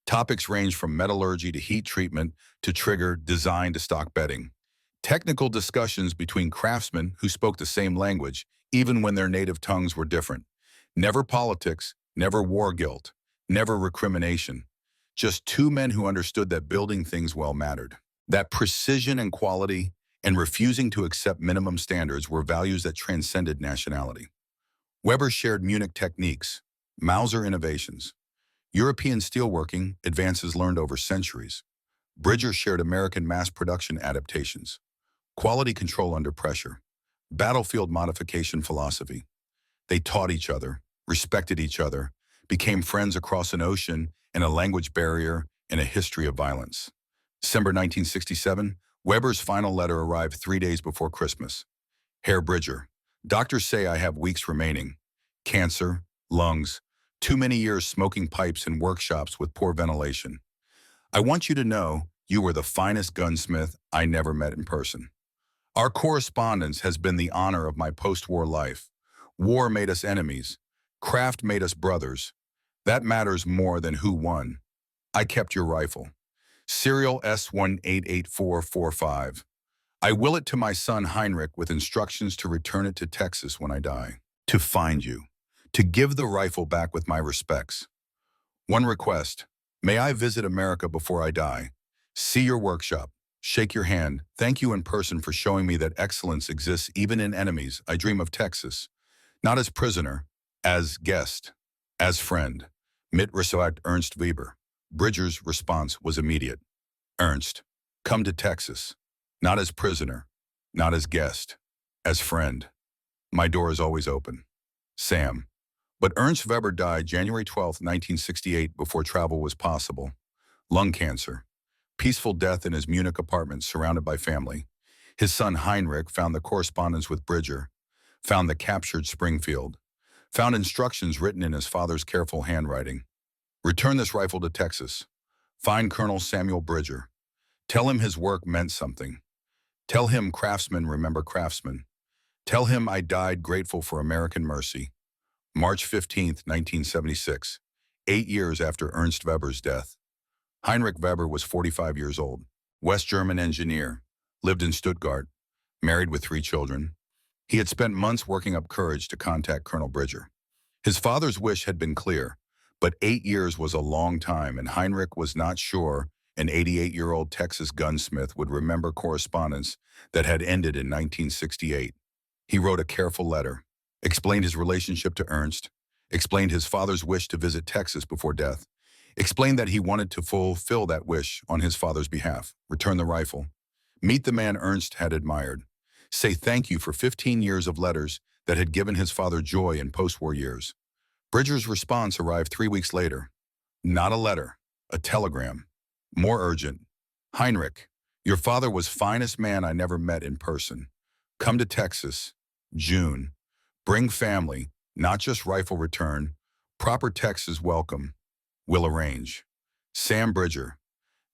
Topics range from metallurgy to heat treatment to trigger, design to stock betting. Technical discussions between craftsmen who spoke the same language, even when their native tongues were different. Never politics, never war guilt, never recrimination. Just two men who understood that building things well mattered. That precision and quality and refusing to accept minimum standards were values that transcended nationality. Weber shared Munich techniques, Mauser innovations, European steelworking advances learned over centuries. Bridger shared American mass production adaptations, quality control under pressure, battlefield modification philosophy. They taught each other, respected each other, became friends across an ocean and a language barrier and a history of violence. December 1967, Weber's final letter arrived 3 days before Christmas. Herr Bridger, doctors say I have weeks remaining. Cancer, lungs, too many years smoking pipes in workshops with poor ventilation. I want you to know you were the finest gunsmith I never met in person. Our correspondence has been the honor of my post-war life. War made us enemies. Craft made us brothers. That matters more than who won. I kept your rifle. Serial S188445. I will it to my son Heinrich with instructions to return it to Texas when I die. To find you. To give the rifle back with my respects. One request. May I visit America before I die? See your workshop. Shake your hand. Thank you in person for showing me that excellence exists even in enemies. I dream of Texas. Not as prisoner, as guest, as friend. Mit Respekt, Ernst Weber. Bridger's response was immediate. Ernst, come to Texas. Not as prisoner, not as guest, as friend. My door is always open. Sam. But Ernst Weber died January 12, 1968, before travel was possible. Lung cancer. Peaceful death in his Munich apartment surrounded by family. His son Heinrich found the correspondence with Bridger, found the captured Springfield, found instructions written in his father's careful handwriting. Return this rifle to Texas. Find Colonel Samuel Bridger. Tell him his work meant something. Tell him craftsmen remember craftsmen. Tell him I died grateful for American mercy. March 15, 1976, 8 years after Ernst Weber's death. Heinrich Weber was 45 years old, West German engineer, lived in Stuttgart, married with 3 children. He had spent months working up courage to contact Colonel Bridger. His father's wish had been clear, but 8 years was a long time, and Heinrich was not sure an 88-year-old Texas gunsmith would remember correspondence that had ended in 1968. He wrote a careful letter, explained his relationship to Ernst, explained his father's wish to visit Texas before death, explained that he wanted to fulfill that wish on his father's behalf, return the rifle, meet the man Ernst had admired, say thank you for 15 years of letters that had given his father joy in post-war years. Bridger's response arrived 3 weeks later. Not a letter, a telegram. More urgent. Heinrich, your father was finest man I never met in person. Come to Texas, June. Bring family, not just rifle return. Proper Texas welcome. Will arrange. Sam Bridger.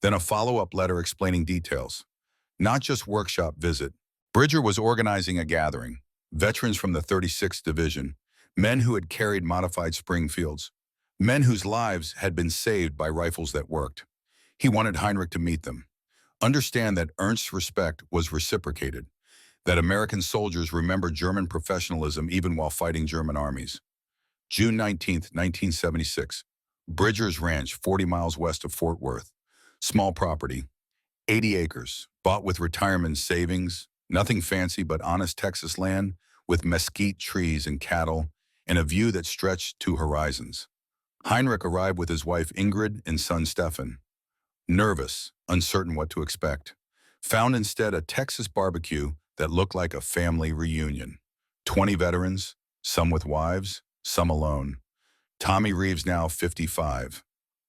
Then a follow-up letter explaining details. Not just workshop visit. Bridger was organizing a gathering. Veterans from the 36th Division. Men who had carried modified Springfields. Men whose lives had been saved by rifles that worked. He wanted Heinrich to meet them. Understand that Ernst's respect was reciprocated. That American soldiers remembered German professionalism even while fighting German armies. June 19, 1976. Bridger's Ranch, 40 miles west of Fort Worth. Small property, 80 acres, bought with retirement savings, nothing fancy but honest Texas land with mesquite trees and cattle and a view that stretched to horizons. Heinrich arrived with his wife Ingrid and son Stefan. Nervous, uncertain what to expect. Found instead a Texas barbecue that looked like a family reunion. 20 veterans, some with wives, some alone. Tommy Reeves, now 55.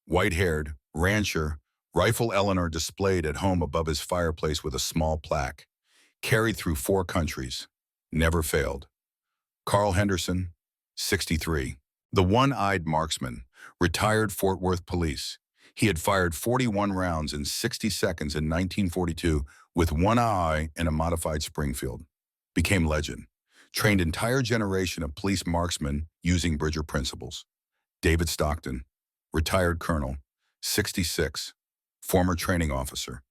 White-haired, rancher, rifle Eleanor displayed at home above his fireplace with a small plaque. Carried through 4 countries. Never failed. Carl Henderson, 63. The one-eyed marksman, retired Fort Worth police. He had fired 41 rounds in 60 seconds in 1942 with one eye and a modified Springfield. became legend, trained entire generation of police marksmen using Bridger principles. David Stockton, retired colonel, 66, former training officer,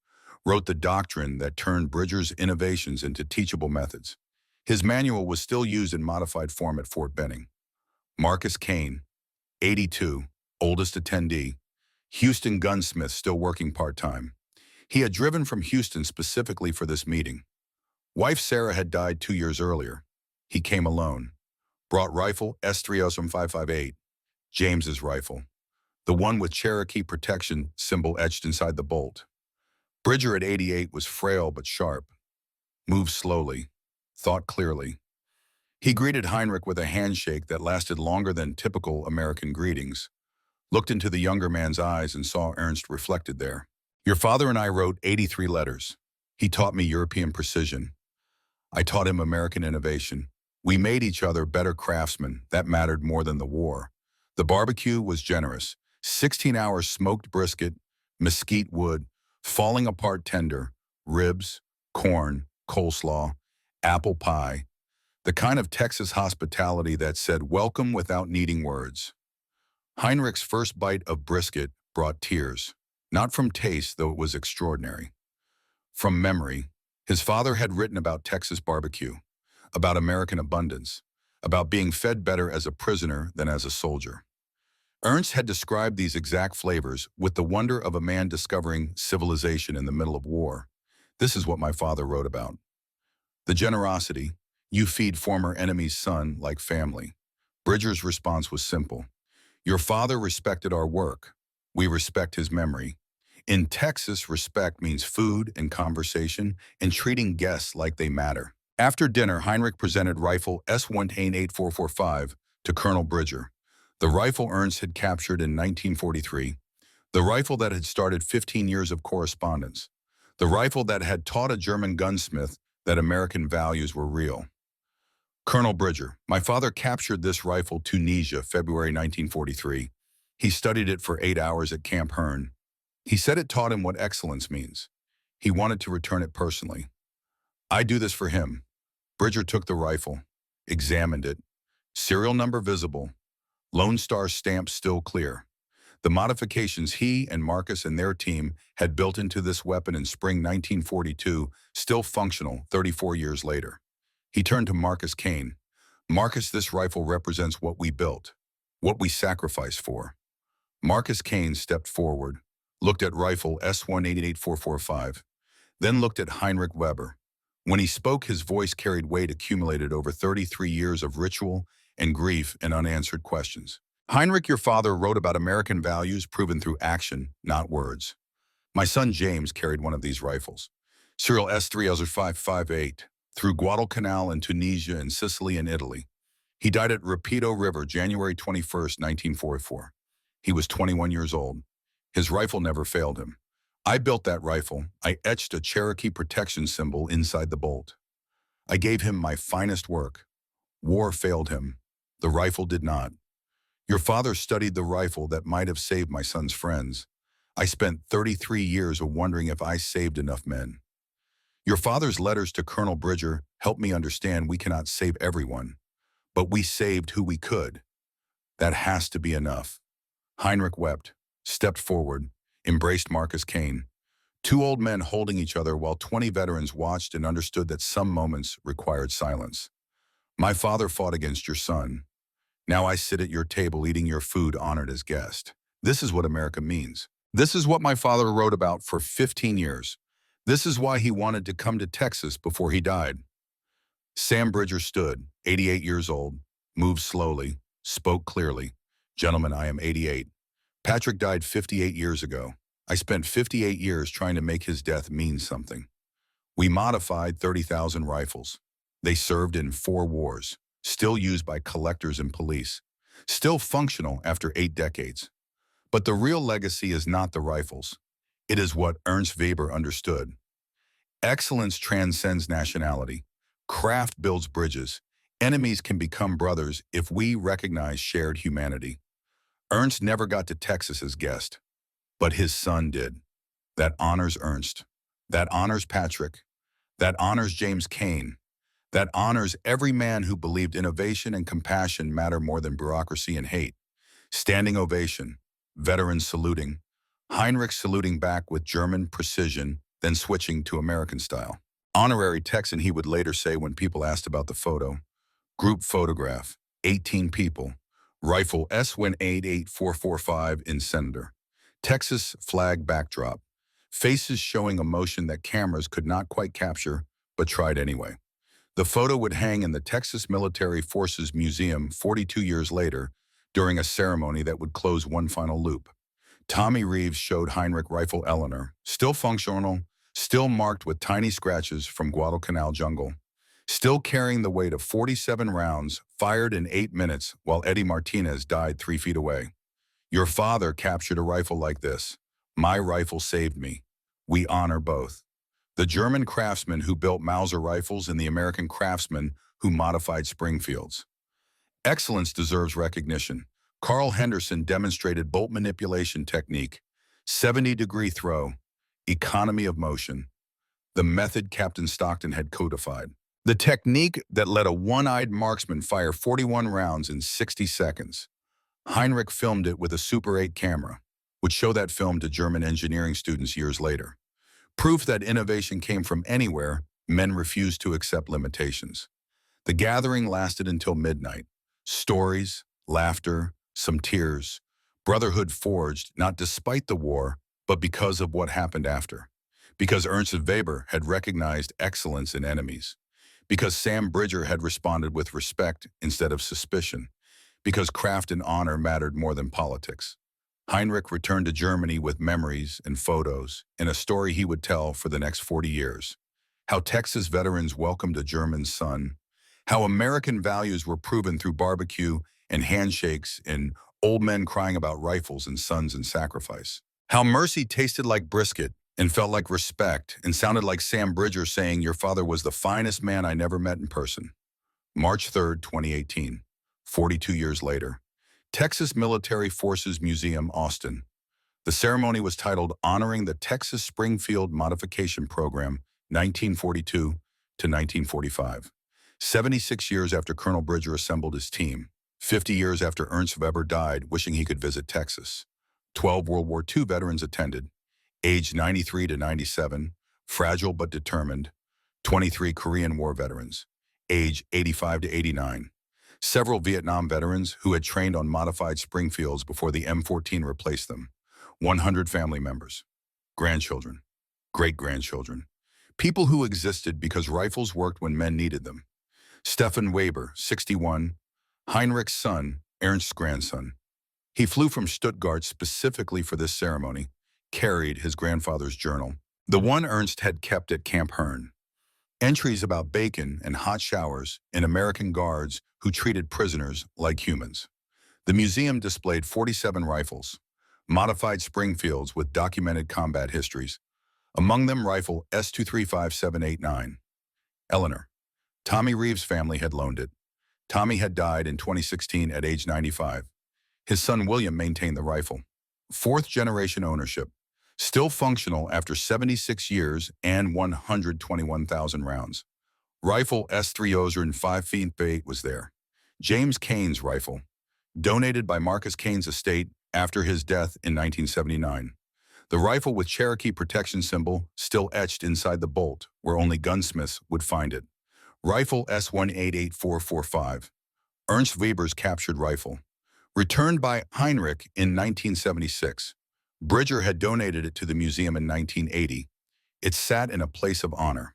wrote the doctrine that turned Bridger's innovations into teachable methods. His manual was still used in modified form at Fort Benning. Marcus Kane, 82, oldest attendee, Houston gunsmith still working part-time. He had driven from Houston specifically for this meeting. Wife Sarah had died 2 years earlier. He came alone. Brought rifle S30558, James's rifle, the one with Cherokee protection symbol etched inside the bolt. Bridger at 88 was frail but sharp. Moved slowly. Thought clearly. He greeted Heinrich with a handshake that lasted longer than typical American greetings. Looked into the younger man's eyes and saw Ernst reflected there. Your father and I wrote 83 letters. He taught me European precision. I taught him American innovation. We made each other better craftsmen. That mattered more than the war. The barbecue was generous. 16 hours smoked brisket, mesquite wood, falling apart tender, ribs, corn, coleslaw, apple pie. The kind of Texas hospitality that said welcome without needing words. Heinrich's first bite of brisket brought tears. Not from taste, though it was extraordinary. From memory, his father had written about Texas barbecue, about American abundance, about being fed better as a prisoner than as a soldier. Ernst had described these exact flavors with the wonder of a man discovering civilization in the middle of war. This is what my father wrote about. The generosity, you feed former enemy's son like family. Bridger's response was simple. Your father respected our work. We respect his memory. In Texas, respect means food and conversation and treating guests like they matter. After dinner, Heinrich presented rifle S18445 to Colonel Bridger, the rifle Ernst had captured in 1943, the rifle that had started 15 years of correspondence, the rifle that had taught a German gunsmith that American values were real. Colonel Bridger, my father captured this rifle Tunisia, February 1943. He studied it for 8 hours at Camp Hearn. He said it taught him what excellence means. He wanted to return it personally. I do this for him. Bridger took the rifle, examined it. Serial number visible. Lone Star stamp still clear. The modifications he and Marcus and their team had built into this weapon in spring 1942 still functional 34 years later. He turned to Marcus Kane. Marcus, this rifle represents what we built, what we sacrificed for. Marcus Kane stepped forward, looked at rifle S188445, then looked at Heinrich Weber. When he spoke, his voice carried weight accumulated over 33 years of ritual and grief and unanswered questions. Heinrich, your father wrote about American values proven through action, not words. My son James carried one of these rifles, serial S30558, through Guadalcanal in Tunisia and Sicily and Italy. He died at Rapido River, January 21st, 1944. He was 21 years old. His rifle never failed him. I built that rifle. I etched a Cherokee protection symbol inside the bolt. I gave him my finest work. War failed him. The rifle did not. Your father studied the rifle that might have saved my son's friends. I spent 33 years of wondering if I saved enough men. Your father's letters to Colonel Bridger helped me understand we cannot save everyone, but we saved who we could. That has to be enough. Heinrich wept, stepped forward, embraced Marcus Kane. 2 old men holding each other while 20 veterans watched and understood that some moments required silence. My father fought against your son. Now I sit at your table eating your food honored as guest. This is what America means. This is what my father wrote about for 15 years. This is why he wanted to come to Texas before he died. Sam Bridger stood, 88 years old, moved slowly, spoke clearly. Gentlemen, I am 88. Patrick died 58 years ago. I spent 58 years trying to make his death mean something. We modified 30,000 rifles. They served in 4 wars, still used by collectors and police, still functional after 8 decades. But the real legacy is not the rifles. It is what Ernst Weber understood. Excellence transcends nationality. Craft builds bridges. Enemies can become brothers if we recognize shared humanity. Ernst never got to Texas as guest, but his son did. That honors Ernst. That honors Patrick. That honors James Kane. that honors every man who believed innovation and compassion matter more than bureaucracy and hate. Standing ovation, veterans saluting, Heinrich saluting back with German precision, then switching to American style. Honorary Texan, he would later say when people asked about the photo. Group photograph, 18 people. Rifle S18845 in Senator. Texas flag backdrop. Faces showing emotion that cameras could not quite capture, but tried anyway. The photo would hang in the Texas Military Forces Museum 42 years later during a ceremony that would close one final loop. Tommy Reeves showed Heinrich Rifle Eleanor, still functional, still marked with tiny scratches from Guadalcanal jungle, still carrying the weight of 47 rounds fired in 8 minutes while Eddie Martinez died 3 feet away. Your father captured a rifle like this. My rifle saved me. We honor both. The German craftsman who built Mauser rifles and the American craftsman who modified Springfields. Excellence deserves recognition. Carl Henderson demonstrated bolt manipulation technique, 70-degree throw, economy of motion, the method Captain Stockton had codified. The technique that let a one-eyed marksman fire 41 rounds in 60 seconds. Heinrich filmed it with a Super 8 camera, would show that film to German engineering students years later. Proof that innovation came from anywhere, men refused to accept limitations. The gathering lasted until midnight. Stories, laughter, some tears. Brotherhood forged, not despite the war, but because of what happened after. Because Ernst Weber had recognized excellence in enemies. Because Sam Bridger had responded with respect instead of suspicion. Because craft and honor mattered more than politics. Heinrich returned to Germany with memories and photos in a story he would tell for the next 40 years. How Texas veterans welcomed a German son. How American values were proven through barbecue and handshakes and old men crying about rifles and sons and sacrifice. How mercy tasted like brisket and felt like respect and sounded like Sam Bridger saying your father was the finest man I never met in person. March 3rd, 2018, 42 years later. Texas Military Forces Museum, Austin. The ceremony was titled Honoring the Texas Springfield Modification Program, 1942 to 1945. 76 years after Colonel Bridger assembled his team. 50 years after Ernst Weber died, wishing he could visit Texas. 12 World War II veterans attended, aged 93 to 97, fragile but determined. 23 Korean War veterans, age 85 to 89. Several Vietnam veterans who had trained on modified Springfields before the M14 replaced them. 100 family members, grandchildren, great-grandchildren, people who existed because rifles worked when men needed them. Stefan Weber, 61, Heinrich's son, Ernst's grandson. He flew from Stuttgart specifically for this ceremony, carried his grandfather's journal, the one Ernst had kept at Camp Hearn. Entries about bacon and hot showers and American guards who treated prisoners like humans. The museum displayed 47 rifles, modified Springfields with documented combat histories, among them rifle S235789. Eleanor. Tommy Reeves' family had loaned it. Tommy had died in 2016 at age 95. His son William maintained the rifle. 4th-generation ownership. Still functional after 76 years and 121,000 rounds. Rifle S305 was there. James Cain's rifle, donated by Marcus Cain's estate after his death in 1979. The rifle with Cherokee protection symbol still etched inside the bolt where only gunsmiths would find it. Rifle S188445, Ernst Weber's captured rifle. Returned by Heinrich in 1976. Bridger had donated it to the museum in 1980. It sat in a place of honor.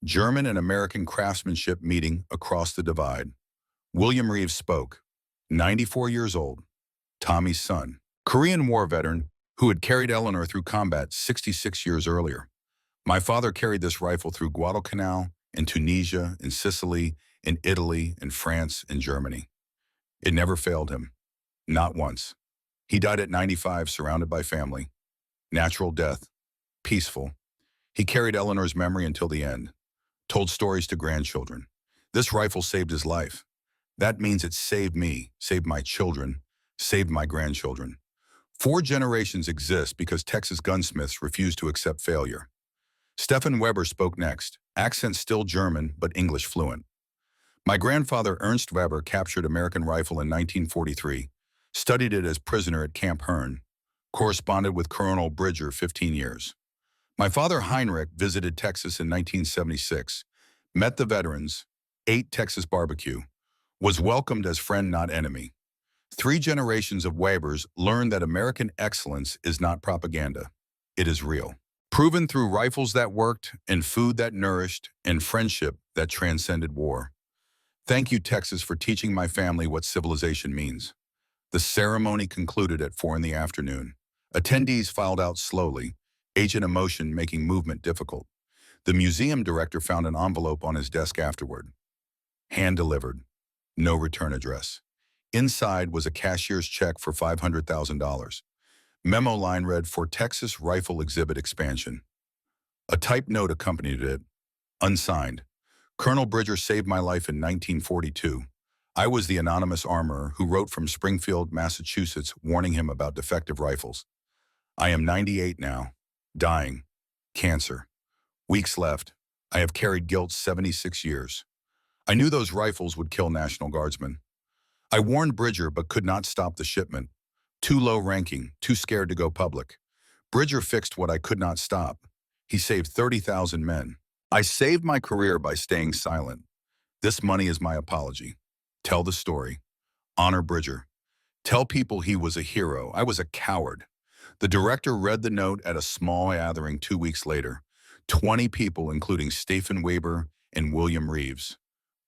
German and American craftsmanship meeting across the divide. William Reeves spoke, 94 years old, Tommy's son. Korean War veteran who had carried Eleanor through combat 66 years earlier. My father carried this rifle through Guadalcanal, in Tunisia, in Sicily, in Italy, in France, in Germany. It never failed him. Not once. He died at 95, surrounded by family. Natural death. Peaceful. He carried Eleanor's memory until the end. Told stories to grandchildren. This rifle saved his life. That means it saved me, saved my children, saved my grandchildren. 4 generations exist because Texas gunsmiths refused to accept failure. Stefan Weber spoke next, accent still German but English fluent. My grandfather Ernst Weber captured American rifle in 1943, studied it as prisoner at Camp Hearn, corresponded with Colonel Bridger 15 years. My father Heinrich visited Texas in 1976, met the veterans, ate Texas barbecue, was welcomed as friend not enemy. 3 generations of Webers learned that American excellence is not propaganda. It is real. Proven through rifles that worked, and food that nourished, and friendship that transcended war. Thank you, Texas, for teaching my family what civilization means. The ceremony concluded at 4 in the afternoon. Attendees filed out slowly, agent emotion making movement difficult. The museum director found an envelope on his desk afterward. Hand-delivered. No return address. Inside was a cashier's check for $500,000. Memo line read, "For Texas Rifle Exhibit Expansion." A typed note accompanied it, unsigned. Colonel Bridger saved my life in 1942. I was the anonymous armorer who wrote from Springfield, Massachusetts, warning him about defective rifles. I am 98 now, dying, cancer. Weeks left. I have carried guilt 76 years. I knew those rifles would kill National Guardsmen. I warned Bridger but could not stop the shipment. Too low ranking, too scared to go public. Bridger fixed what I could not stop. He saved 30,000 men. I saved my career by staying silent. This money is my apology. Tell the story. Honor Bridger. Tell people he was a hero. I was a coward. The director read the note at a small gathering 2 weeks later. 20 people, including Stephen Weber and William Reeves.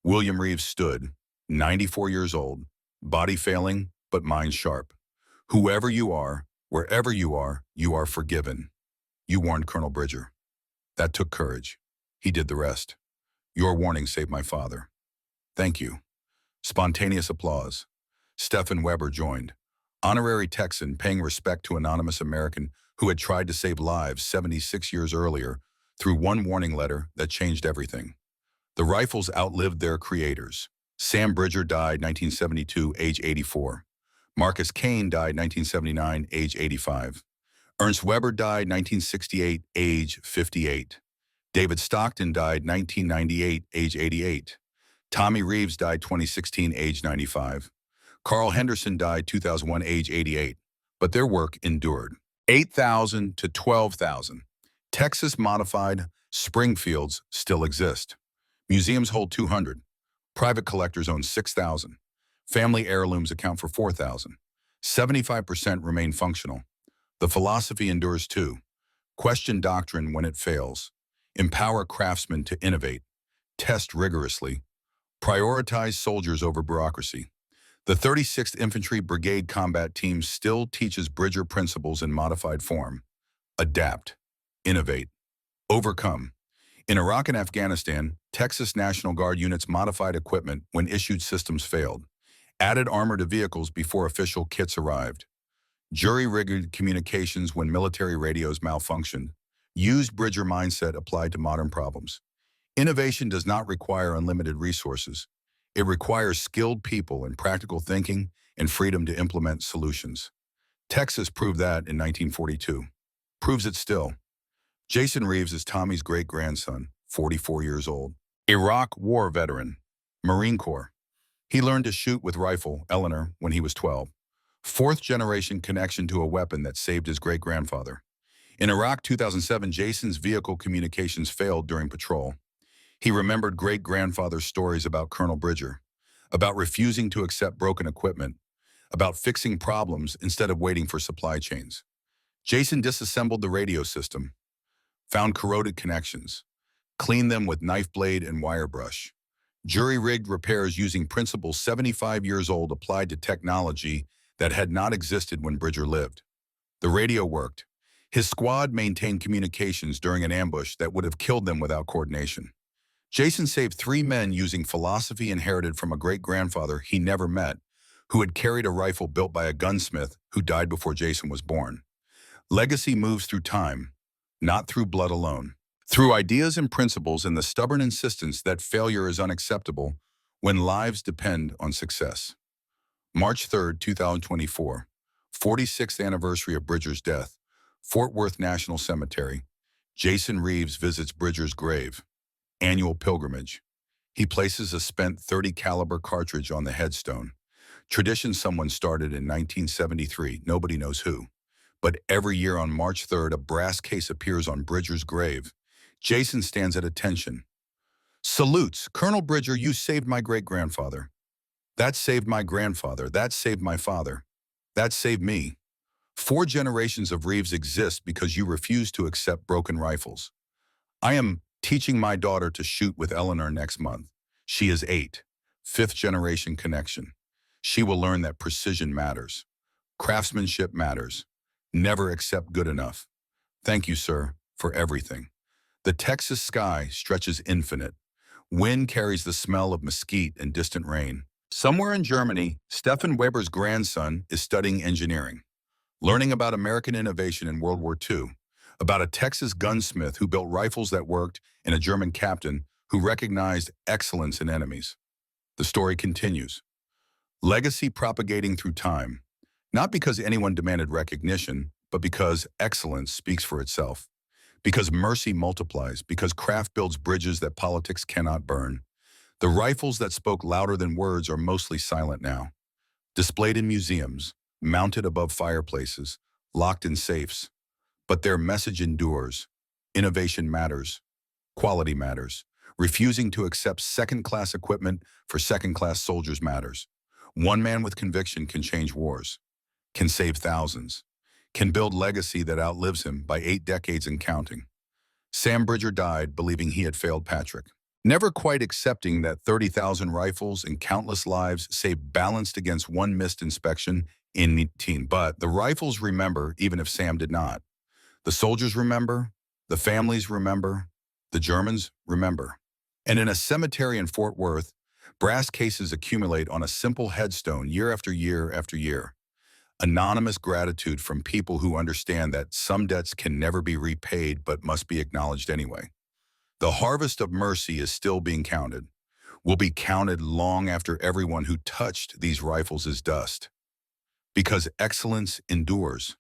William Reeves stood, 94 years old, body failing, but mind sharp. Whoever you are, wherever you are forgiven. You warned Colonel Bridger. That took courage. He did the rest. Your warning saved my father. Thank you. Spontaneous applause. Stefan Weber joined. Honorary Texan paying respect to anonymous American who had tried to save lives 76 years earlier through one warning letter that changed everything. The rifles outlived their creators. Sam Bridger died 1972, age 84. Marcus Kane died 1979, age 85. Ernst Weber died 1968, age 58. David Stockton died 1998, age 88. Tommy Reeves died 2016, age 95. Carl Henderson died 2001, age 88. But their work endured. 8,000 to 12,000. Texas modified Springfields still exist. Museums hold 200. Private collectors own 6,000. Family heirlooms account for 4,000. 75% remain functional. The philosophy endures too. Question doctrine when it fails. Empower craftsmen to innovate. Test rigorously. Prioritize soldiers over bureaucracy. The 36th Infantry Brigade Combat Team still teaches Bridger principles in modified form. Adapt. Innovate. Overcome. In Iraq and Afghanistan, Texas National Guard units modified equipment when issued systems failed. Added armor to vehicles before official kits arrived. Jury-rigged communications when military radios malfunctioned. Used Bridger mindset applied to modern problems. Innovation does not require unlimited resources. It requires skilled people and practical thinking and freedom to implement solutions. Texas proved that in 1942. Proves it still. Jason Reeves is Tommy's great-grandson, 44 years old. Iraq War veteran, Marine Corps. He learned to shoot with rifle, Eleanor, when he was 12. 4th-generation connection to a weapon that saved his great-grandfather. In Iraq 2007, Jason's vehicle communications failed during patrol. He remembered great-grandfather's stories about Colonel Bridger, about refusing to accept broken equipment, about fixing problems instead of waiting for supply chains. Jason disassembled the radio system, found corroded connections, cleaned them with knife blade and wire brush. Jury-rigged repairs using principles 75 years old applied to technology that had not existed when Bridger lived. The radio worked. His squad maintained communications during an ambush that would have killed them without coordination. Jason saved 3 men using philosophy inherited from a great-grandfather he never met, who had carried a rifle built by a gunsmith who died before Jason was born. Legacy moves through time, not through blood alone. Through ideas and principles and the stubborn insistence that failure is unacceptable when lives depend on success. March 3, 2024, 46th anniversary of Bridger's death, Fort Worth National Cemetery. Jason Reeves visits Bridger's grave. Annual pilgrimage. He places a spent .30 caliber cartridge on the headstone. Tradition someone started in 1973, nobody knows who. But every year on March 3rd, a brass case appears on Bridger's grave. Jason stands at attention. Salutes, Colonel Bridger, you saved my great-grandfather. That saved my grandfather. That saved my father. That saved me. 4 generations of Reeves exist because you refuse to accept broken rifles. I am teaching my daughter to shoot with Eleanor next month. She is 8. 5th generation connection. She will learn that precision matters. Craftsmanship matters. Never accept good enough. Thank you, sir, for everything. The Texas sky stretches infinite. Wind carries the smell of mesquite and distant rain. Somewhere in Germany, Stefan Weber's grandson is studying engineering, learning about American innovation in World War II, about a Texas gunsmith who built rifles that worked, and a German captain who recognized excellence in enemies. The story continues. Legacy propagating through time, not because anyone demanded recognition, but because excellence speaks for itself, because mercy multiplies, because craft builds bridges that politics cannot burn. The rifles that spoke louder than words are mostly silent now, displayed in museums, mounted above fireplaces, locked in safes. But their message endures. Innovation matters. Quality matters. Refusing to accept second-class equipment for second-class soldiers matters. One man with conviction can change wars, can save thousands, can build legacy that outlives him by 8 decades and counting. Sam Bridger died believing he had failed Patrick, never quite accepting that 30,000 rifles and countless lives saved balanced against one missed inspection in 19. But the rifles remember even if Sam did not. The soldiers remember, the families remember, the Germans remember. And in a cemetery in Fort Worth, brass cases accumulate on a simple headstone year after year after year. Anonymous gratitude from people who understand that some debts can never be repaid but must be acknowledged anyway. The harvest of mercy is still being counted, will be counted long after everyone who touched these rifles is dust. Because excellence endures,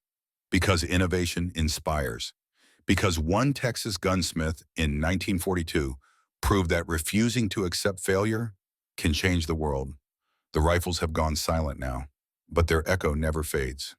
because innovation inspires, because one Texas gunsmith in 1942 proved that refusing to accept failure can change the world. The rifles have gone silent now, but their echo never fades.